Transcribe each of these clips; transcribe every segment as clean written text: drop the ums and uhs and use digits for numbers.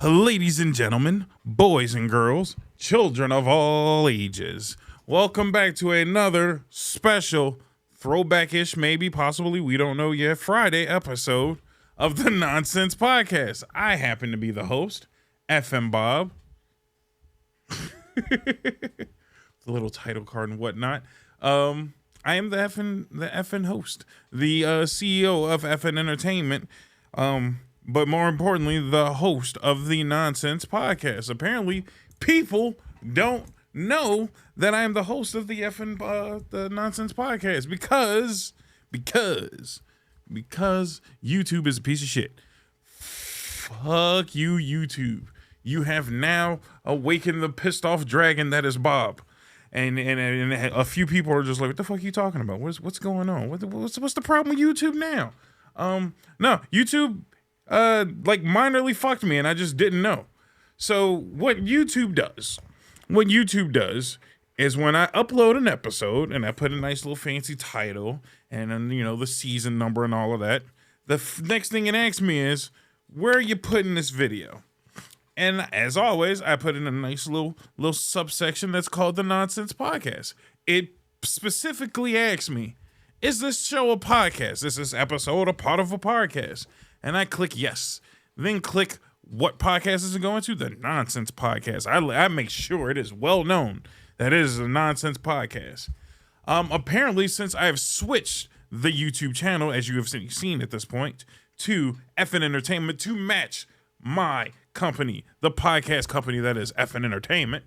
Ladies and gentlemen, boys and girls, children of all ages, welcome back to another special throwback-ish, maybe, possibly, we don't know yet, Friday episode of the Nonsense Podcast. I happen to be the host, FNBob. The little title card and whatnot. I am the FN host, the CEO of FN Entertainment, but more importantly, the host of the Nonsense Podcast. Apparently, people don't know that I am the host of the the Nonsense Podcast because YouTube is a piece of shit. Fuck you, YouTube. You have now awakened the pissed off dragon that is Bob. And a few people are just like, what the fuck are you talking about? What's going on? What's the problem with YouTube now? No, YouTube minorly fucked me and I just didn't know. So what YouTube does is when I upload an episode and I put a nice little fancy title and then, the season number and all of that, the next thing it asks me is, where are you putting this video? And as always, I put in a nice little subsection that's called the Nonsense Podcast. It specifically asks me, is this show a podcast? Is this episode a part of a podcast? And I click yes. Then click what podcast is it going to? The Nonsense Podcast. I make sure it is well known that it is a Nonsense Podcast. Apparently, since I have switched the YouTube channel, as you have seen at this point, to FN Entertainment to match my company, the podcast company that is FN Entertainment,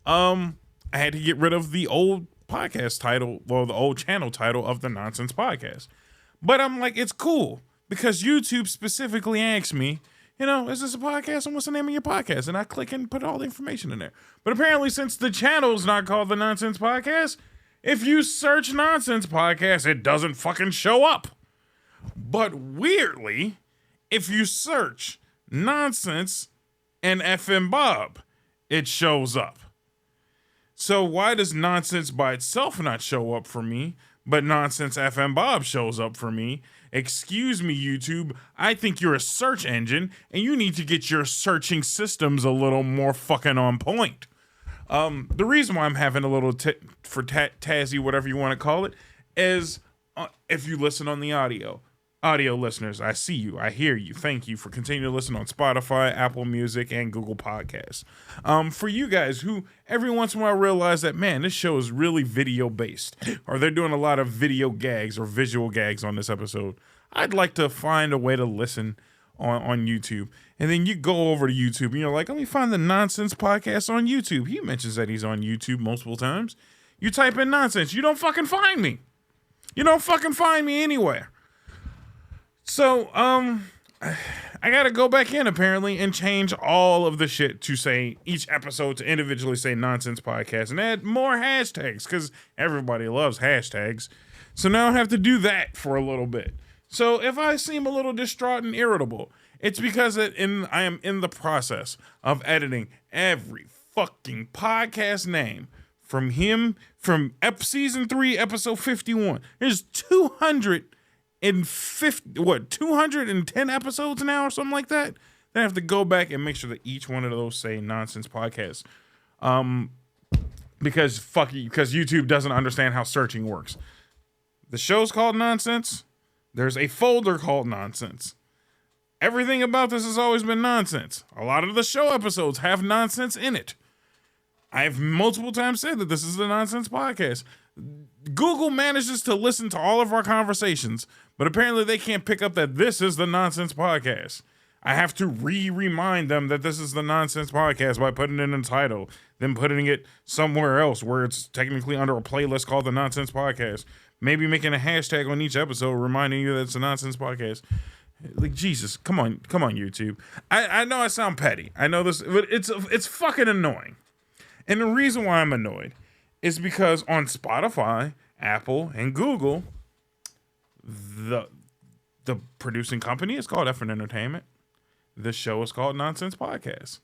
I had to get rid of the old podcast title, well, the old channel title of the Nonsense Podcast. But I'm like, it's cool because YouTube specifically asked me, is this a podcast and what's the name of your podcast? And I click and put all the information in there. But apparently, since the channel's not called the Nonsense Podcast, if you search Nonsense Podcast, it doesn't fucking show up. But weirdly, if you search Nonsense and FNBob, it shows up. So why does Nonsense by itself not show up for me, but Nonsense FNBob shows up for me? Excuse me, YouTube. I think you're a search engine, and you need to get your searching systems a little more fucking on point. The reason why I'm having a little tazzy, whatever you want to call it, is if you listen on the audio listeners, I see you, I hear you. Thank you for continuing to listen on Spotify, Apple Music, and Google Podcasts. For you guys who every once in a while realize that, man, this show is really video based, or they're doing a lot of video gags or visual gags on this episode, I'd like to find a way to listen on YouTube. And then you go over to YouTube and you're like, let me find the Nonsense Podcast on YouTube. He mentions that he's on YouTube multiple times. You type in nonsense, you don't fucking find me. You don't fucking find me anywhere. So, I gotta go back in apparently and change all of the shit to say each episode to individually say Nonsense Podcast and add more hashtags because everybody loves hashtags. So now I have to do that for a little bit. So if I seem a little distraught and irritable, it's because I am in the process of editing every fucking podcast name from season 3, episode 51. There's 210 episodes now or something like that. Then I have to go back and make sure that each one of those say Nonsense Podcast. Because YouTube doesn't understand how searching works. The show's called Nonsense. There's a folder called Nonsense. Everything about this has always been nonsense. A lot of the show episodes have nonsense in it. I've multiple times said that this is the Nonsense Podcast. Google manages to listen to all of our conversations, but apparently they can't pick up that this is the Nonsense Podcast. I have to remind them that this is the Nonsense Podcast by putting it in the title, then putting it somewhere else where it's technically under a playlist called the Nonsense Podcast. Maybe making a hashtag on each episode reminding you that it's a Nonsense Podcast. Like, Jesus, come on, YouTube. I know I sound petty. I know this, but it's fucking annoying. And the reason why I'm annoyed is because on Spotify, Apple, and Google, the producing company is called FN Entertainment. The show is called Nonsense Podcast.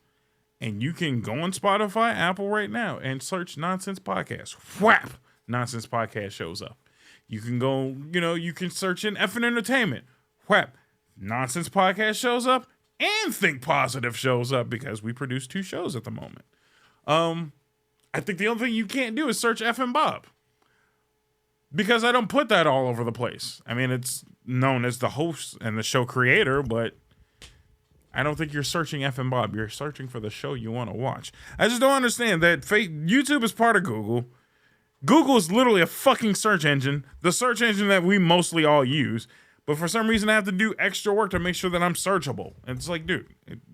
And you can go on Spotify, Apple right now and search Nonsense Podcast. Whap! Nonsense Podcast shows up. You can go, you can search in FN Entertainment. Whap! Nonsense Podcast shows up. and Think Positive shows up because we produce 2 shows at the moment. I think the only thing you can't do is search FNBob, because I don't put that all over the place. I mean, it's known as the host and the show creator, but I don't think you're searching FNBob. You're searching for the show you want to watch. I just don't understand that YouTube is part of Google. Google is literally a fucking search engine, the search engine that we mostly all use. But for some reason, I have to do extra work to make sure that I'm searchable. And it's like, dude,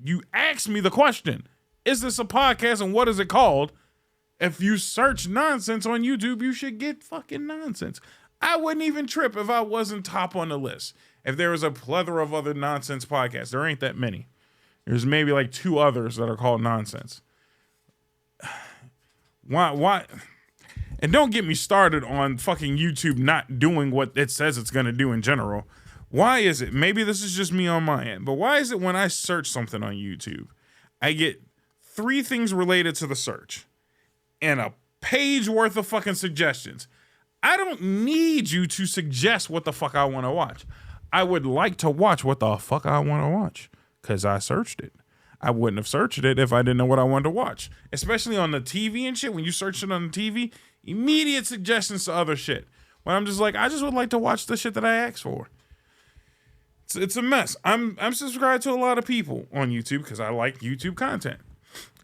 you asked me the question, is this a podcast and what is it called? If you search nonsense on YouTube, you should get fucking nonsense. I wouldn't even trip if I wasn't top on the list. If there was a plethora of other nonsense podcasts, there ain't that many. There's maybe like 2 others that are called nonsense. Why? And don't get me started on fucking YouTube not doing what it says it's going to do in general. Why is it? Maybe this is just me on my end, but why is it when I search something on YouTube, I get 3 things related to the search and a page worth of fucking suggestions? I don't need you to suggest what the fuck I want to watch. I would like to watch what the fuck I want to watch because I searched it. I wouldn't have searched it if I didn't know what I wanted to watch, especially on the TV and shit. When you search it on the TV, immediate suggestions to other shit. When I'm just like, I just would like to watch the shit that I asked for. It's a mess. I'm subscribed to a lot of people on YouTube because I like YouTube content.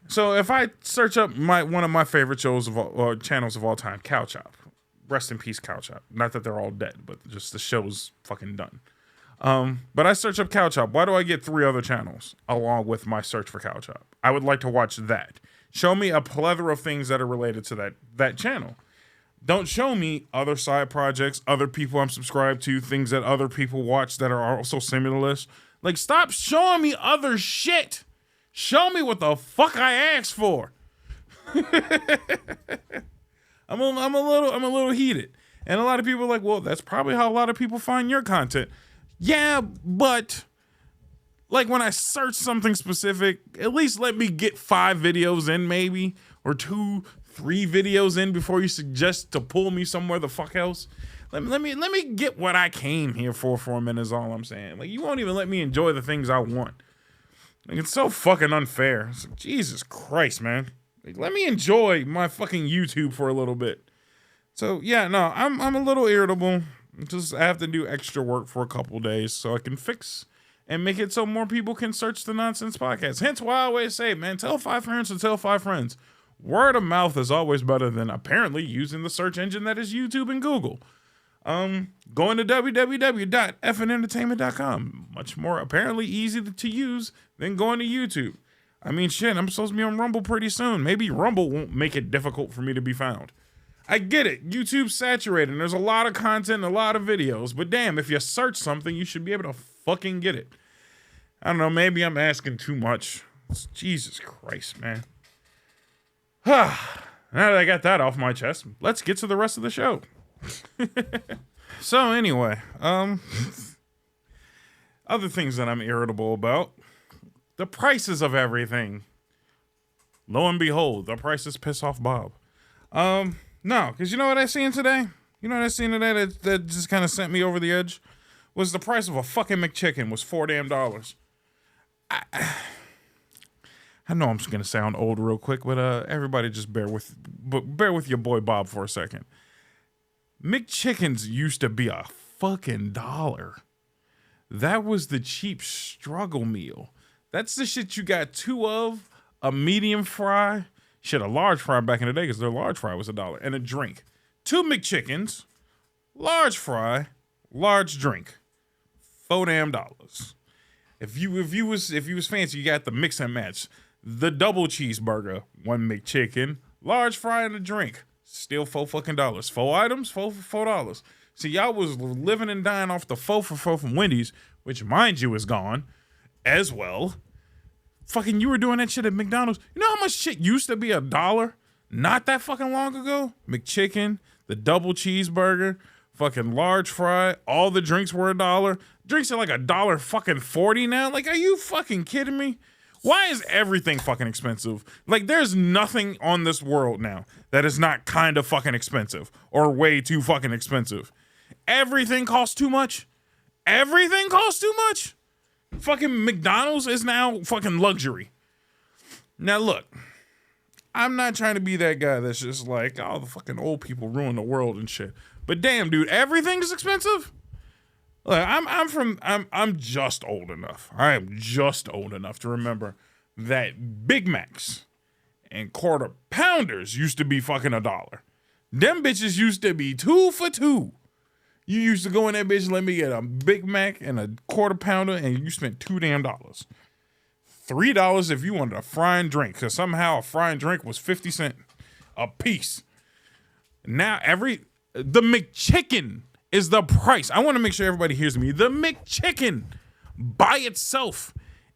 So if I search up one of my favorite shows or channels of all time, Cow Chop. Rest in peace, Cow Chop. Not that they're all dead, but just the show's fucking done. But I search up Cow Chop. Why do I get 3 other channels along with my search for Cow Chop? I would like to watch that. Show me a plethora of things that are related to that channel. Don't show me other side projects, other people I'm subscribed to, things that other people watch that are also similar. Like, stop showing me other shit. Show me what the fuck I asked for. I'm a little heated. And a lot of people are like, well, that's probably how a lot of people find your content. Yeah, but like when I search something specific, at least let me get 5 videos in maybe, or 2, 3 videos in before you suggest to pull me somewhere the fuck else. Let me get what I came here for a minute is all I'm saying. Like, you won't even let me enjoy the things I want. Like, it's so fucking unfair. It's like, Jesus Christ, man. Like, let me enjoy my fucking YouTube for a little bit. So yeah, no, I'm a little irritable. Just I have to do extra work for a couple days so I can fix and make it so more people can search the nonsense podcast. Hence why I always say, man, tell 5 friends to tell 5 friends. Word of mouth is always better than apparently using the search engine that is YouTube and Google. Going to www.fnentertainment.com. Much more apparently easy to use than going to YouTube. I mean, shit, I'm supposed to be on Rumble pretty soon. Maybe Rumble won't make it difficult for me to be found. I get it. YouTube's saturated and there's a lot of content and a lot of videos. But damn, if you search something, you should be able to fucking get it. I don't know. Maybe I'm asking too much. Jesus Christ, man. Now that I got that off my chest, let's get to the rest of the show. So anyway, other things that I'm irritable about. The prices of everything. Lo and behold, the prices piss off Bob. No, because you know what I seen today? You know what I seen today that just kind of sent me over the edge? Was the price of a fucking McChicken was $4 damn. I know I'm just gonna sound old real quick, but everybody just bear with your boy Bob for a second. McChickens used to be a fucking $1. That was the cheap struggle meal. That's the shit you got 2 of, a medium fry, shit, a large fry back in the day because their large fry was $1, and a drink. 2 McChickens, large fry, large drink, $4 damn. If you was fancy, you got the mix and match. The double cheeseburger, 1 McChicken, large fry and a drink, still $4 fucking. 4 items, $4. See, y'all was living and dying off the 4 for 4 from Wendy's, which mind you is gone as well. Fucking, you were doing that shit at McDonald's. You know how much shit used to be $1 not that fucking long ago? McChicken, the double cheeseburger, fucking large fry, all the drinks were $1. Drinks are like $1 fucking 40 now. Like, are you fucking kidding me? Why is everything fucking expensive? Like, there's nothing on this world now that is not kind of fucking expensive or way too fucking expensive. Everything costs too much. Everything costs too much. Fucking McDonald's is now fucking luxury. Now look, I'm not trying to be that guy that's just like, oh, the fucking old people ruin the world and shit. But damn, dude, everything's expensive. Like, I'm just old enough. I am just old enough to remember that Big Macs and quarter pounders used to be fucking $1. Them bitches used to be 2 for $2. You used to go in that bitch and let me get a Big Mac and a quarter pounder, and you spent $2 damn. $3 if you wanted a frying drink, because somehow a frying drink was 50 cents a piece. Now the McChicken is the price. I want to make sure everybody hears me. The McChicken by itself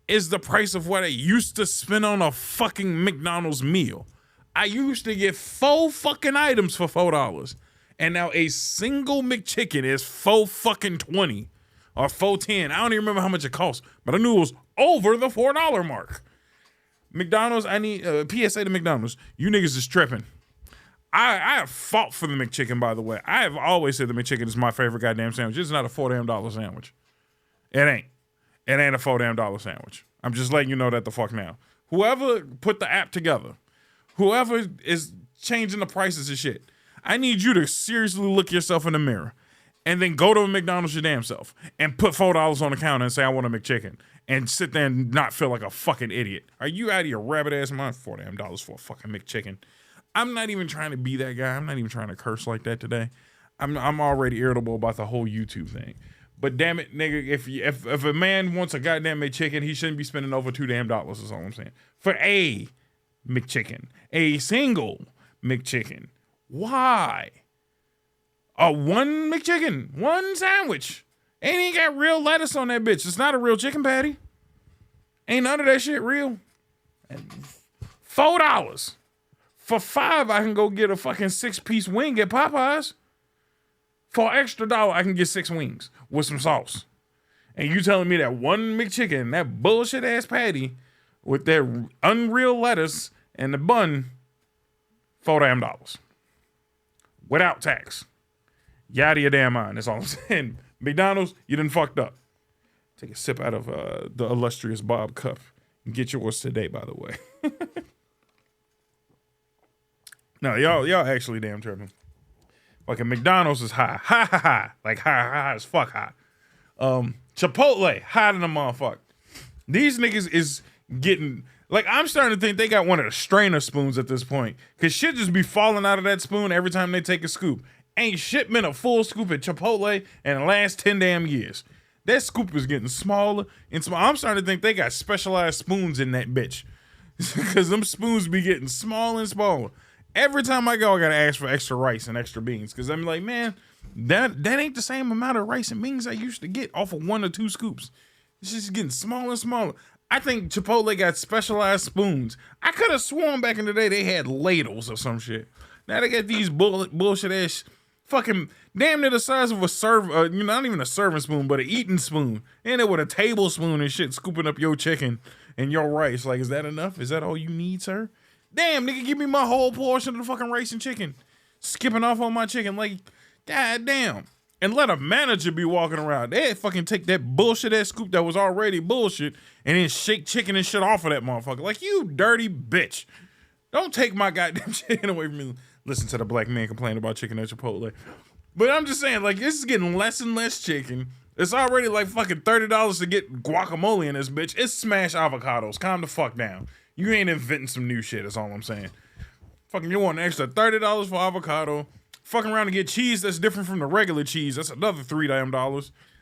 is the price of what I used to spend on a fucking McDonald's meal. I used to get 4 fucking items for $4. And now a single McChicken is $4.20 or $4.10. I don't even remember how much it cost, but I knew it was over the $4 mark. McDonald's, I need PSA to McDonald's. You niggas is tripping. I have fought for the McChicken, by the way. I have always said the McChicken is my favorite goddamn sandwich. It's not a $4 damn sandwich. It ain't. It ain't a $4 damn sandwich. I'm just letting you know that the fuck now. Whoever put the app together, whoever is changing the prices and shit, I need you to seriously look yourself in the mirror and then go to a McDonald's your damn self and put $4 on the counter and say, I want a McChicken, and sit there and not feel like a fucking idiot. Are you out of your rabbit ass mind? $4 damn for a fucking McChicken. I'm not even trying to be that guy. I'm not even trying to curse like that today. I'm already irritable about the whole YouTube thing. But damn it, nigga, if a man wants a goddamn McChicken, he shouldn't be spending over $2 damn is all I'm saying. For a McChicken. A single McChicken. Why? One McChicken, one sandwich. Ain't even got real lettuce on that bitch. It's not a real chicken patty. Ain't none of that shit real. And $4. For $5, I can go get a fucking 6-piece wing at Popeyes. For an extra $1, I can get 6 wings with some sauce. And you telling me that one McChicken, that bullshit ass patty with that unreal lettuce and the bun, $4 damn. Without tax. You out of your damn mind. That's all I'm saying. McDonald's, you done fucked up. Take a sip out of the illustrious Bob cup and get yours today, by the way. No, y'all actually damn tripping. Fucking McDonald's is high. High. Like high as fuck high. Chipotle, high than a motherfucker. These niggas is getting, like, I'm starting to think they got one of the strainer spoons at this point. Cause shit just be falling out of that spoon every time they take a scoop. Ain't shit been a full scoop at Chipotle in the last 10 damn years. That scoop is getting smaller and smaller. I'm starting to think they got specialized spoons in that bitch. Cause them spoons be getting smaller and smaller. Every time I go, I gotta ask for extra rice and extra beans. Cause I'm like, man, that ain't the same amount of rice and beans I used to get off of 1 or 2 scoops. It's just getting smaller and smaller. I think Chipotle got specialized spoons. I could have sworn back in the day they had ladles or some shit. Now they got these bullshit ass fucking damn near the size of a not even a serving spoon, but an eating spoon. And it with a tablespoon and shit scooping up your chicken and your rice. Like, is that enough? Is that all you need, sir? Damn, nigga, give me my whole portion of the fucking rice and chicken. Skipping off on my chicken, like, god damn. And let a manager be walking around. They fucking take that bullshit ass scoop that was already bullshit and then shake chicken and shit off of that motherfucker. Like, you dirty bitch. Don't take my goddamn chicken away from me. Listen to the black man complain about chicken at Chipotle. But I'm just saying, like, this is getting less and less chicken. It's already like fucking $30 to get guacamole in this bitch. It's smashed avocados. Calm the fuck down. You ain't inventing some new shit, that's all I'm saying. Fucking, you want an extra $30 for avocado. Fucking around to get cheese that's different from the regular cheese. That's another $3 damn.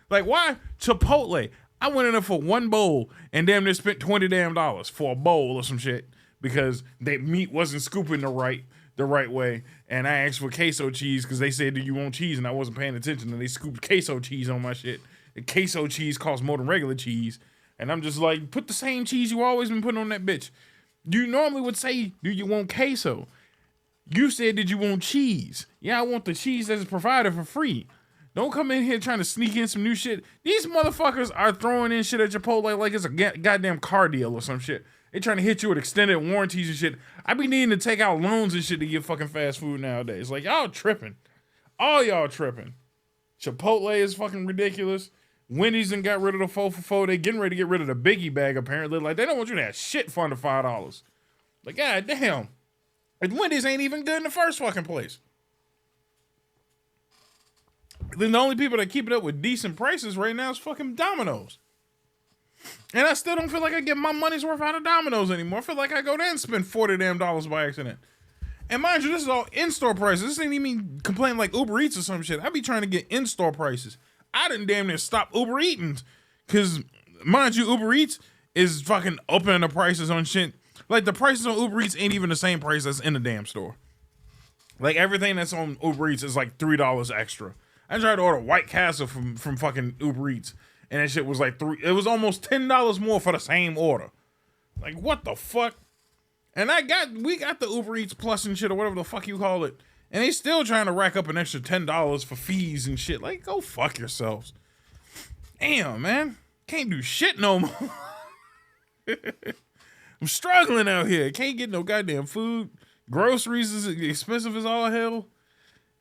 Like, why? Chipotle. I went in there for 1 bowl and damn near spent $20 damn for a bowl or some shit because that meat wasn't scooping the right way. And I asked for queso cheese because they said, do you want cheese? And I wasn't paying attention. And they scooped queso cheese on my shit. The queso cheese costs more than regular cheese. And I'm just like, put the same cheese you always been putting on that bitch. You normally would say, do you want queso? You said, did you want cheese? Yeah, I want the cheese that's provided for free. Don't come in here trying to sneak in some new shit. These motherfuckers are throwing in shit at Chipotle like it's a goddamn car deal or some shit. They trying to hit you with extended warranties and shit. I be needing to take out loans and shit to get fucking fast food nowadays. Like, y'all tripping. All y'all tripping. Chipotle is fucking ridiculous. Wendy's and got rid of the 4 for 4. They getting ready to get rid of the biggie bag, apparently. Like, they don't want you to have shit for under $5. Like, god damn. Like, Wendy's ain't even good in the first fucking place. Then the only people that keep it up with decent prices right now is fucking Domino's. And I still don't feel like I get my money's worth out of Domino's anymore. I feel like I go there and spend $40 damn by accident. And mind you, this is all in-store prices. This ain't even complaining like Uber Eats or some shit. I be trying to get in-store prices. I done damn near stop Uber Eating. Because, mind you, Uber Eats is fucking upping the prices on shit. Like, the prices on Uber Eats ain't even the same price that's in the damn store. Like, everything that's on Uber Eats is like $3 extra. I tried to order White Castle from fucking Uber Eats. And that shit was like it was almost $10 more for the same order. Like, what the fuck? And we got the Uber Eats Plus and shit, or whatever the fuck you call it. And they still trying to rack up an extra $10 for fees and shit. Like, go fuck yourselves. Damn, man. Can't do shit no more. I'm struggling out here. Can't get no goddamn food. Groceries is expensive as all hell.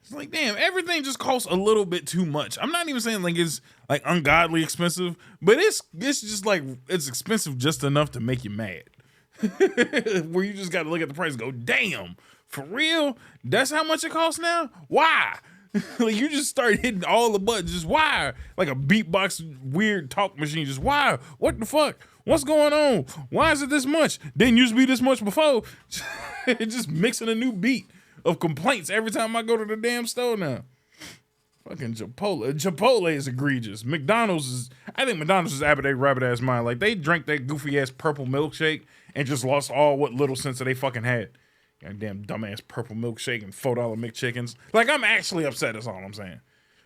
It's like, damn, everything just costs a little bit too much. I'm not even saying like it's like ungodly expensive, but it's just like it's expensive just enough to make you mad. Where you just got to look at the price and go, damn, for real? That's how much it costs now? Why? Like, you just start hitting all the buttons. Just why? Like a beatbox weird talk machine. Just why? What the fuck? What's going on? Why is it this much? Didn't used to be this much before. It's just mixing a new beat of complaints every time I go to the damn store now. Fucking Chipotle. Chipotle is egregious. I think McDonald's is rabbit ass mind. Like, they drank that goofy ass purple milkshake and just lost all what little sense that they fucking had. Goddamn dumbass purple milkshake and $4 McChickens. Like, I'm actually upset, that's all I'm saying.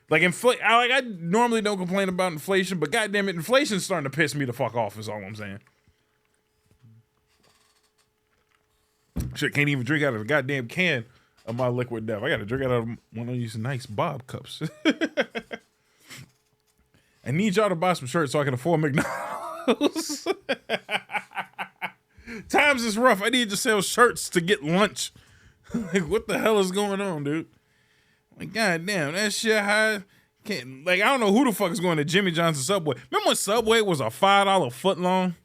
Like, I normally don't complain about inflation, but goddamn it, inflation's starting to piss me the fuck off, is all I'm saying. Shit, can't even drink out of a goddamn can of my liquid death. I gotta drink out of one of these nice Bob cups. I need y'all to buy some shirts so I can afford McDonald's. Times is rough. I need to sell shirts to get lunch. Like, what the hell is going on, dude? Like, goddamn, that shit high. I don't know who the fuck is going to Jimmy John's or Subway. Remember when Subway was a $5 foot long?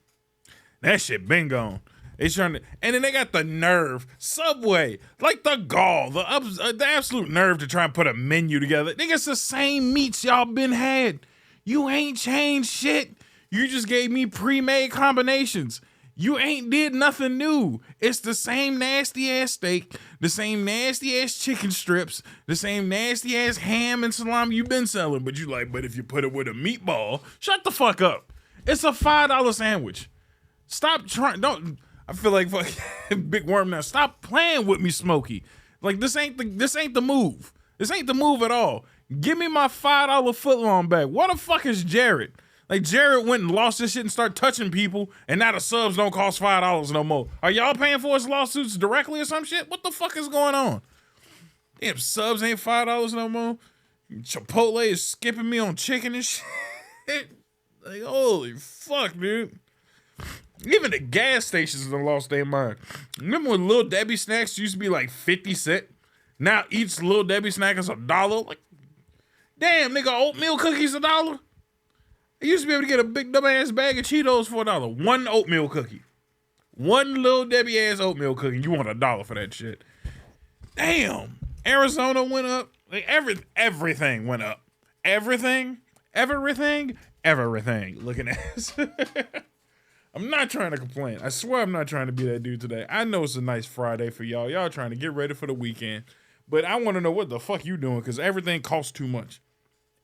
That shit been gone. And then they got the nerve, Subway, like the gall, the absolute nerve to try and put a menu together. Nigga, it's the same meats y'all been had. You ain't changed shit. You just gave me pre-made combinations. You ain't did nothing new. It's the same nasty ass steak, the same nasty ass chicken strips, the same nasty ass ham and salami you've been selling. But but if you put it with a meatball, shut the fuck up. It's a $5 sandwich. Stop trying. I feel like fucking Big Worm now. Stop playing with me, Smokey. Like, this ain't the move. This ain't the move at all. Give me my $5 footlong back. What the fuck is Jared? Like, Jared went and lost his shit and started touching people, and now the subs don't cost $5 no more. Are y'all paying for his lawsuits directly or some shit? What the fuck is going on? Damn, subs ain't $5 no more. Chipotle is skipping me on chicken and shit. Like, holy fuck, dude. Even the gas stations have lost their mind. Remember when Little Debbie snacks used to be like 50 cents? Now each Little Debbie snack is $1. Like, damn, nigga, oatmeal cookies $1? I used to be able to get a big dumbass bag of Cheetos for $1. One oatmeal cookie. One Little Debbie ass oatmeal cookie. You want $1 for that shit. Damn. Arizona went up. Like, everything went up. Everything. Looking at us. I'm not trying to complain. I swear I'm not trying to be that dude today. I know it's a nice Friday for y'all. Y'all trying to get ready for the weekend. But I want to know what the fuck you doing, because everything costs too much.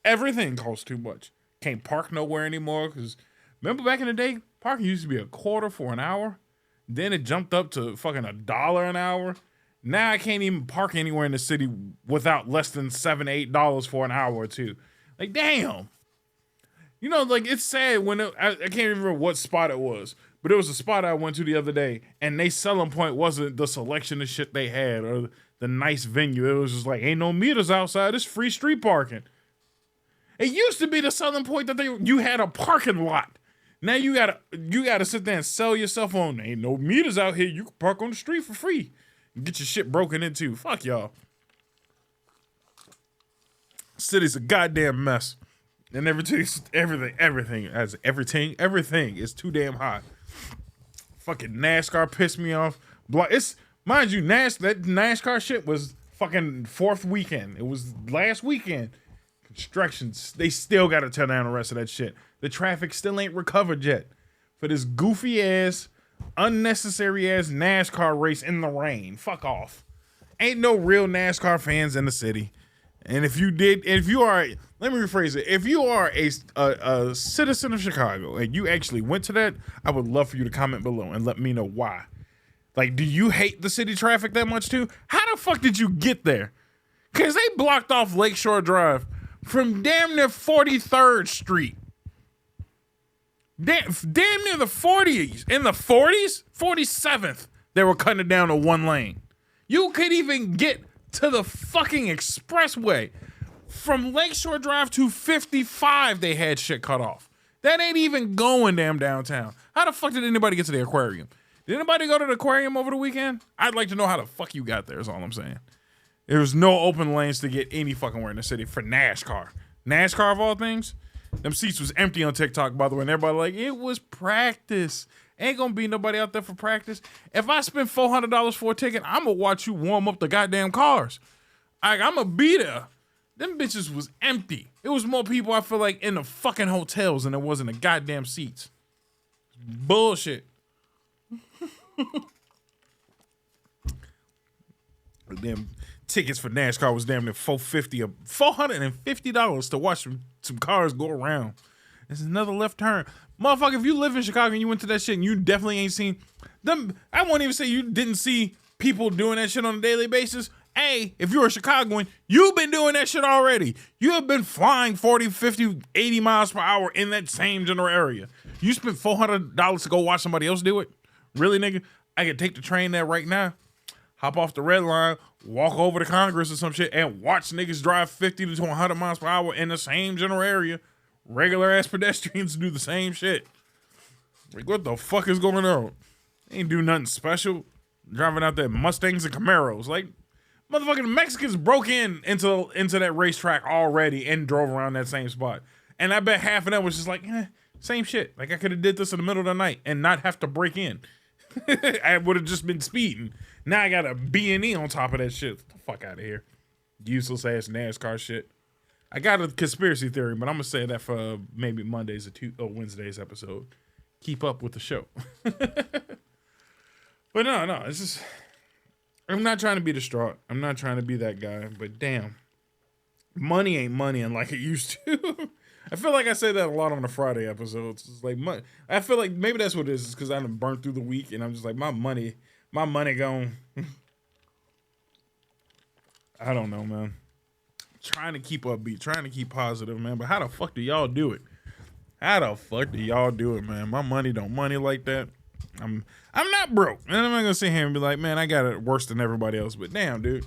Everything costs too much. Can't park nowhere anymore, because remember back in the day, parking used to be $0.25 for an hour. Then it jumped up to fucking $1 an hour. Now I can't even park anywhere in the city without less than $7, $8 for an hour or two. Like, damn. You know, like, it's sad when I can't remember what spot it was, but it was a spot I went to the other day, and their selling point wasn't the selection of shit they had or the nice venue. It was just like, ain't no meters outside. It's free street parking. It used to be the selling point that you had a parking lot. Now you gotta sit there and sell yourself on. Ain't no meters out here. You can park on the street for free and get your shit broken into. Fuck y'all. City's a goddamn mess. And everything is too damn hot. Fucking NASCAR pissed me off. It's mind you, that NASCAR shit was fucking fourth weekend. It was last weekend. Constructions, they still got to tear down the rest of that shit. The traffic still ain't recovered yet for this goofy ass, unnecessary ass NASCAR race in the rain. Fuck off. Ain't no real NASCAR fans in the city. And let me rephrase it. If you are a citizen of Chicago and you actually went to that, I would love for you to comment below and let me know why. Like, do you hate the city traffic that much too? How the fuck did you get there? Because they blocked off Lakeshore Drive from damn near 43rd Street. Damn near the 40s. In the 40s? 47th. They were cutting it down to one lane. You could even get to the fucking expressway. From Lakeshore Drive to 55, they had shit cut off. That ain't even going damn downtown. How the fuck did anybody get to the aquarium? Did anybody go to the aquarium over the weekend? I'd like to know how the fuck you got there is all I'm saying. There was no open lanes to get any fucking where in the city for NASCAR. NASCAR of all things? Them seats was empty on TikTok, by the way, and everybody like, it was practice. Ain't gonna be nobody out there for practice. If I spend $400 for a ticket, I'm gonna watch you warm up the goddamn cars. I'm gonna be there. Them bitches was empty. It was more people, I feel like, in the fucking hotels than there was in the goddamn seats. Bullshit. Damn tickets for NASCAR was damn near $450 to watch some cars go around. There's another left turn. Motherfucker, if you live in Chicago and you went to that shit and you definitely ain't seen them, I won't even say you didn't see people doing that shit on a daily basis. Hey, if you're a Chicagoan, you've been doing that shit already. You have been flying 40, 50, 80 miles per hour in that same general area. You spent $400 to go watch somebody else do it? Really, nigga? I could take the train there right now, hop off the red line, walk over to Congress or some shit, and watch niggas drive 50 to 100 miles per hour in the same general area. Regular ass pedestrians do the same shit. Like, what the fuck is going on? They ain't do nothing special. Driving out there Mustangs and Camaros. Like, motherfucking Mexicans broke into that racetrack already and drove around that same spot. And I bet half of them was just like, same shit. Like, I could have did this in the middle of the night and not have to break in. I would have just been speeding. Now I got a B&E on top of that shit. Get the fuck out of here. Useless ass NASCAR shit. I got a conspiracy theory, but I'm gonna say that for maybe Monday's or Wednesday's episode. Keep up with the show. But no, it's just, I'm not trying to be distraught. I'm not trying to be that guy, but damn, money ain't money and like it used to. I feel like I say that a lot on the Friday episodes. It's like I feel like maybe that's what it is. It's because I done burnt through the week and I'm just like, my money gone. I don't know, man. Trying to keep upbeat, trying to keep positive, man. But how the fuck do y'all do it? How the fuck do y'all do it, man? My money don't money like that. I'm not broke. And I'm not gonna sit here and be like, man, I got it worse than everybody else. But damn, dude.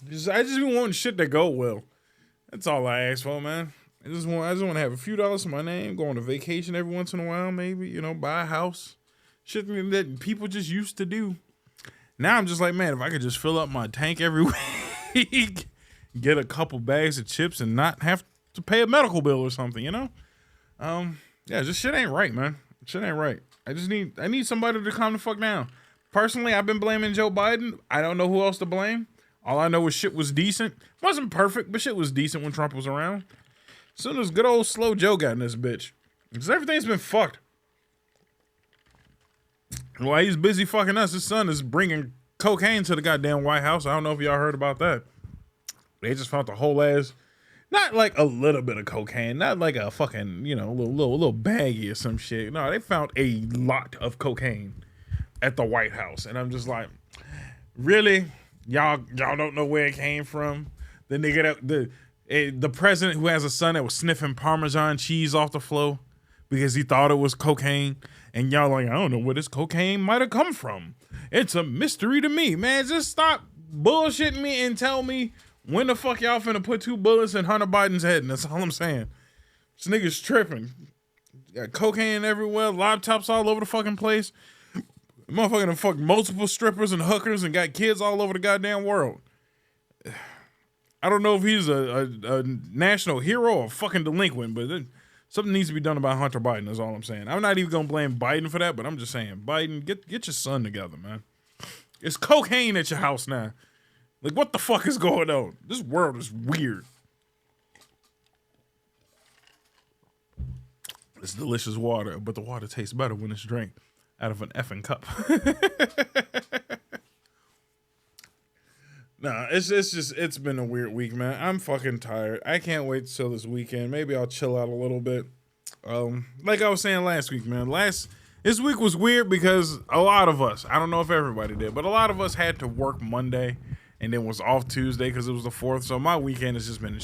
I just be wanting shit to go well. That's all I ask for, man. I just want to have a few dollars in my name, go on a vacation every once in a while, maybe, buy a house. Shit that people just used to do. Now I'm just like, man, if I could just fill up my tank every week, get a couple bags of chips and not have to pay a medical bill or something, Yeah, this shit ain't right, man. Shit ain't right. I need somebody to calm the fuck down. Personally, I've been blaming Joe Biden. I don't know who else to blame. All I know is shit was decent. Wasn't perfect, but shit was decent when Trump was around. As soon as good old slow Joe got in this bitch. Because everything's been fucked. While he's busy fucking us, his son is bringing cocaine to the goddamn White House. I don't know if y'all heard about that. They just found the whole ass, not like a little bit of cocaine, not like a fucking, little baggie or some shit. No, they found a lot of cocaine at the White House. And I'm just like, really? Y'all don't know where it came from? The nigga the president who has a son that was sniffing Parmesan cheese off the floor because he thought it was cocaine. And y'all like, I don't know where this cocaine might have come from. It's a mystery to me. Man, just stop bullshitting me and tell me when the fuck y'all finna put 2 bullets in Hunter Biden's head. And that's all I'm saying. This nigga's tripping. Got cocaine everywhere, laptops all over the fucking place. Motherfucking done fucked multiple strippers and hookers and got kids all over the goddamn world. I don't know if he's a national hero or a fucking delinquent, but something needs to be done about Hunter Biden is all I'm saying. I'm not even going to blame Biden for that, but I'm just saying, Biden, get your son together, man. It's cocaine at your house now. Like, what the fuck is going on? This world is weird. It's delicious water, but the water tastes better when it's drank out of an effing cup. Nah, it's been a weird week, man. I'm fucking tired. I can't wait till this weekend. Maybe I'll chill out a little bit. Like I was saying last week, man. This week was weird because a lot of us, I don't know if everybody did, but a lot of us had to work Monday and then was off Tuesday because it was the 4th. So my week has been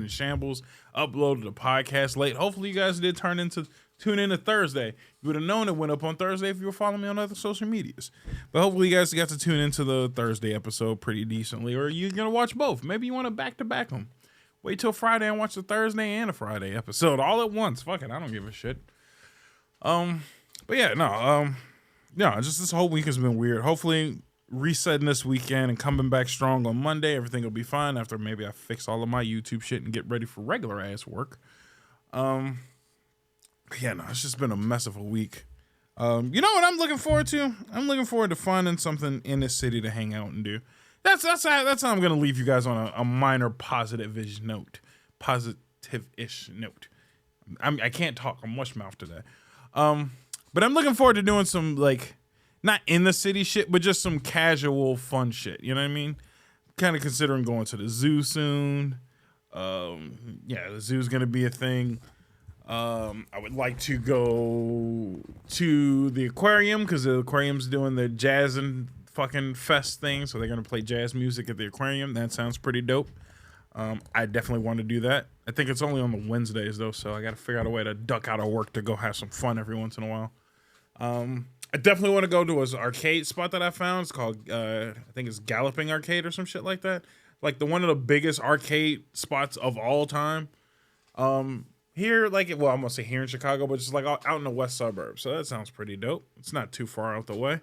in shambles. Uploaded the podcast late. Hopefully you guys did tune in to Thursday. You would have known it went up on Thursday if you were following me on other social medias. But hopefully you guys got to tune into the Thursday episode pretty decently, or you're going to watch both. Maybe you want to back-to-back them. Wait till Friday and watch the Thursday and a Friday episode all at once. Fuck it, I don't give a shit. But yeah, just this whole week has been weird. Hopefully resetting this weekend and coming back strong on Monday. Everything will be fine after maybe I fix all of my YouTube shit and get ready for regular ass work. It's just been a mess of a week. You know what I'm looking forward to? I'm looking forward to finding something in this city to hang out and do. That's how I'm gonna leave you guys on a minor positive-ish note. Positive-ish note. I can't talk. I'm mush mouth today. But I'm looking forward to doing some, like, not in the city shit, but just some casual fun shit. You know what I mean? Kind of considering going to the zoo soon. The zoo's gonna be a thing. I would like to go to the aquarium because the aquarium's doing the jazz and fucking fest thing, so they're gonna play jazz music at the aquarium. That sounds pretty dope. I definitely want to do that. I think it's only on the Wednesdays though, so I got to figure out a way to duck out of work to go have some fun every once in a while. I definitely want to go to an arcade spot that I found. It's called I think it's Galloping Arcade or some shit like that. Like one of the biggest arcade spots of all time. Here, I'm gonna say here in Chicago, but just like out in the west suburbs. So that sounds pretty dope. It's not too far out the way.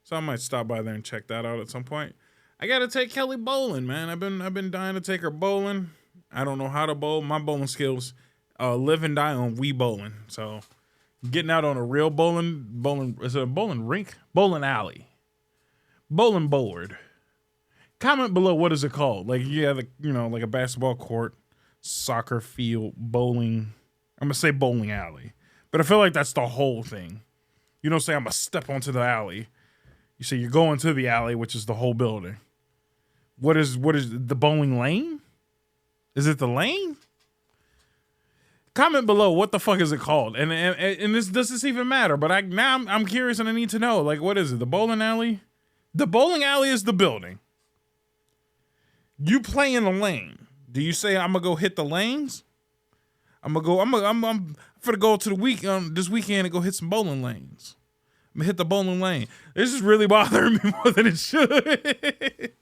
So I might stop by there and check that out at some point. I gotta take Kelly bowling, man. I've been dying to take her bowling. I don't know how to bowl. My bowling skills live and die on Wii bowling. So getting out on a real bowling is it a bowling rink? Bowling alley. Bowling board. Comment below what is it called? Like like a basketball court, soccer field, bowling. I'm gonna say bowling alley. But I feel like that's the whole thing. You don't say I'm gonna step onto the alley. You say you're going to the alley, which is the whole building. What is the bowling lane? Is it the lane? Comment below what the fuck is it called? And does this even matter? But I'm curious and I need to know. Like, what is it? The bowling alley? The bowling alley is the building. You play in the lane. Do you say I'm gonna go hit the lanes? I'm gonna go to the week this weekend and go hit some bowling lanes. I'm gonna hit the bowling lane. This is really bothering me more than it should.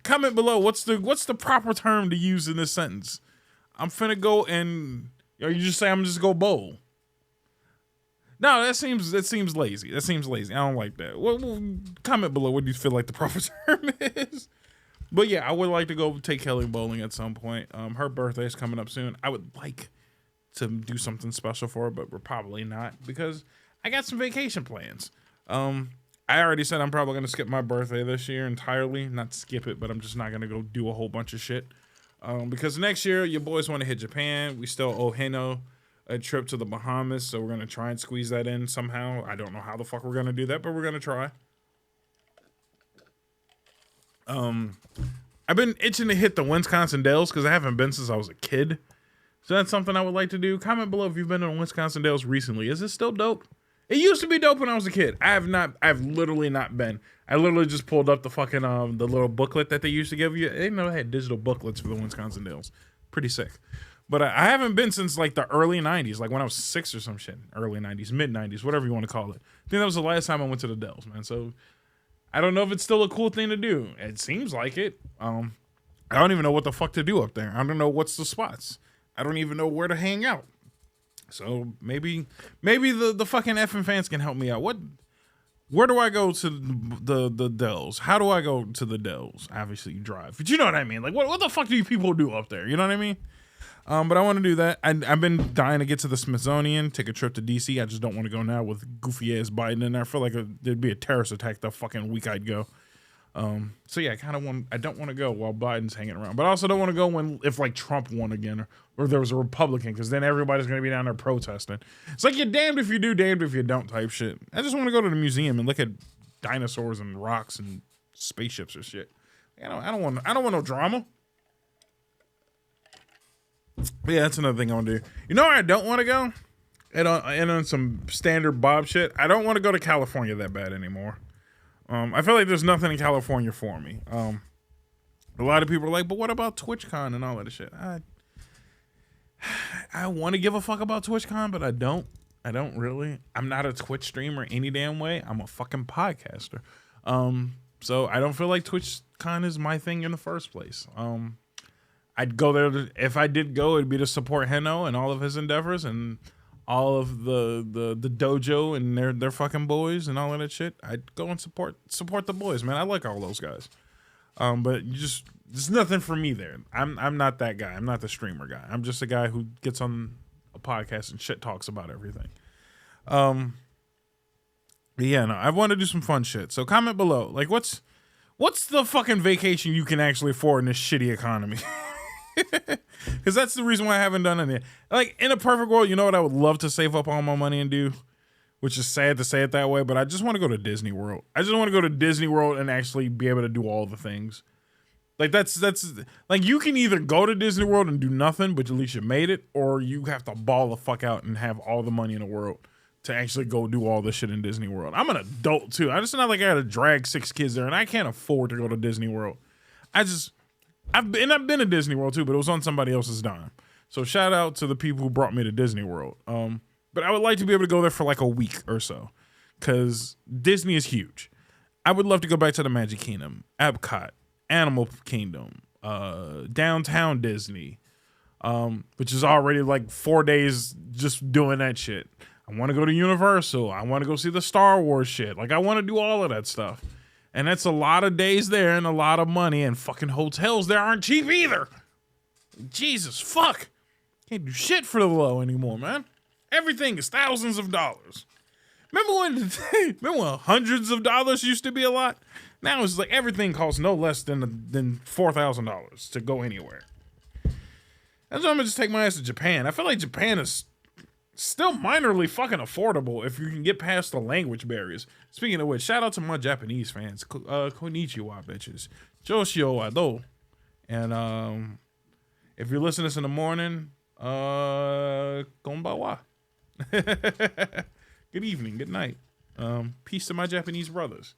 Comment below what's the proper term to use in this sentence. I'm finna go and you just say I'm just go bowl. No, that seems lazy. That seems lazy. I don't like that. Well, comment below what do you feel like the proper term is. But yeah, I would like to go take Kelly bowling at some point. Her birthday is coming up soon. I would like to do something special for her, but we're probably not because I got some vacation plans. I already said I'm probably going to skip my birthday this year entirely. Not skip it, but I'm just not going to go do a whole bunch of shit. Because next year, your boys want to hit Japan. We still owe Hino a trip to the Bahamas, so we're going to try and squeeze that in somehow. I don't know how the fuck we're going to do that, but we're going to try. I've been itching to hit the Wisconsin Dells because I haven't been since I was a kid. So that's something I would like to do. Comment below if you've been to the Wisconsin Dells recently. Is it still dope? It used to be dope when I was a kid. I've literally not been. I literally just pulled up the fucking the little booklet that they used to give you. They never had digital booklets for the Wisconsin Dells. Pretty sick. But I haven't been since like the early 90s, like when I was 6 or some shit. Early 90s, mid 90s, whatever you want to call it. I think that was the last time I went to the Dells, man. So I don't know if it's still a cool thing to do. It seems like it. I don't even know what the fuck to do up there. I don't know what's the spots. I don't even know where to hang out. So maybe the fucking FN fans can help me out. Where do I go to the Dells? How do I go to the Dells? Obviously, you drive, but you know what I mean. Like, what the fuck do you people do up there? You know what I mean? But I want to do that. I've been dying to get to the Smithsonian, take a trip to DC. I just don't want to go now with goofy ass Biden in there. I feel like there'd be a terrorist attack the fucking week I'd go. So yeah, I don't want to go while Biden's hanging around, but I also don't want to go if like Trump won again or there was a Republican, because then everybody's going to be down there protesting. It's like you're damned if you do, damned if you don't type shit. I just want to go to the museum and look at dinosaurs and rocks and spaceships or shit. I don't want no drama. But yeah, that's another thing I want to do. You know where I don't want to go? And on some standard Bob shit, I don't want to go to California that bad anymore. I feel like there's nothing in California for me. A lot of people are like, but what about TwitchCon and all that shit? I want to give a fuck about TwitchCon, but I don't. I don't really. I'm not a Twitch streamer any damn way. I'm a fucking podcaster. So I don't feel like TwitchCon is my thing in the first place. I'd go there if I did go, it'd be to support Heno and all of his endeavors and all of the dojo and their fucking boys and all of that shit. I'd go and support the boys, man. I like all those guys. But there's nothing for me there. I'm not that guy. I'm not the streamer guy. I'm just a guy who gets on a podcast and shit talks about everything. But yeah, no, I want to do some fun shit. So comment below. Like, what's the fucking vacation you can actually afford in this shitty economy? Because that's the reason why I haven't done it. Like, in a perfect world, you know what I would love to save up all my money and do? Which is sad to say it that way, but I just want to go to Disney World. I just want to go to Disney World and actually be able to do all the things. Like, that's like, you can either go to Disney World and do nothing, but at least you made it, or you have to ball the fuck out and have all the money in the world to actually go do all this shit in Disney World. I'm an adult too. I just not like I got to drag 6 kids there, and I can't afford to go to Disney World. I've been to Disney World too, but it was on somebody else's dime. So shout out to the people who brought me to Disney World. But I would like to be able to go there for like a week or so, because Disney is huge. I would love to go back to the Magic Kingdom, Epcot, Animal Kingdom, Downtown Disney, which is already like 4 days just doing that shit. I want to go to Universal. I want to go see the Star Wars shit. Like, I want to do all of that stuff. And that's a lot of days there and a lot of money, and fucking hotels there aren't cheap either. Jesus, fuck. Can't do shit for the low anymore, man. Everything is thousands of dollars. Remember when hundreds of dollars used to be a lot? Now it's like everything costs no less than $4,000 to go anywhere. That's why I'm gonna just take my ass to Japan. I feel like Japan is still minorly fucking affordable if you can get past the language barriers. Speaking of which, shout out to my Japanese fans. Konnichiwa, bitches. Joshio ado. And if you're listening to this in the morning, konbanwa. Good evening, good night. Peace to my Japanese brothers.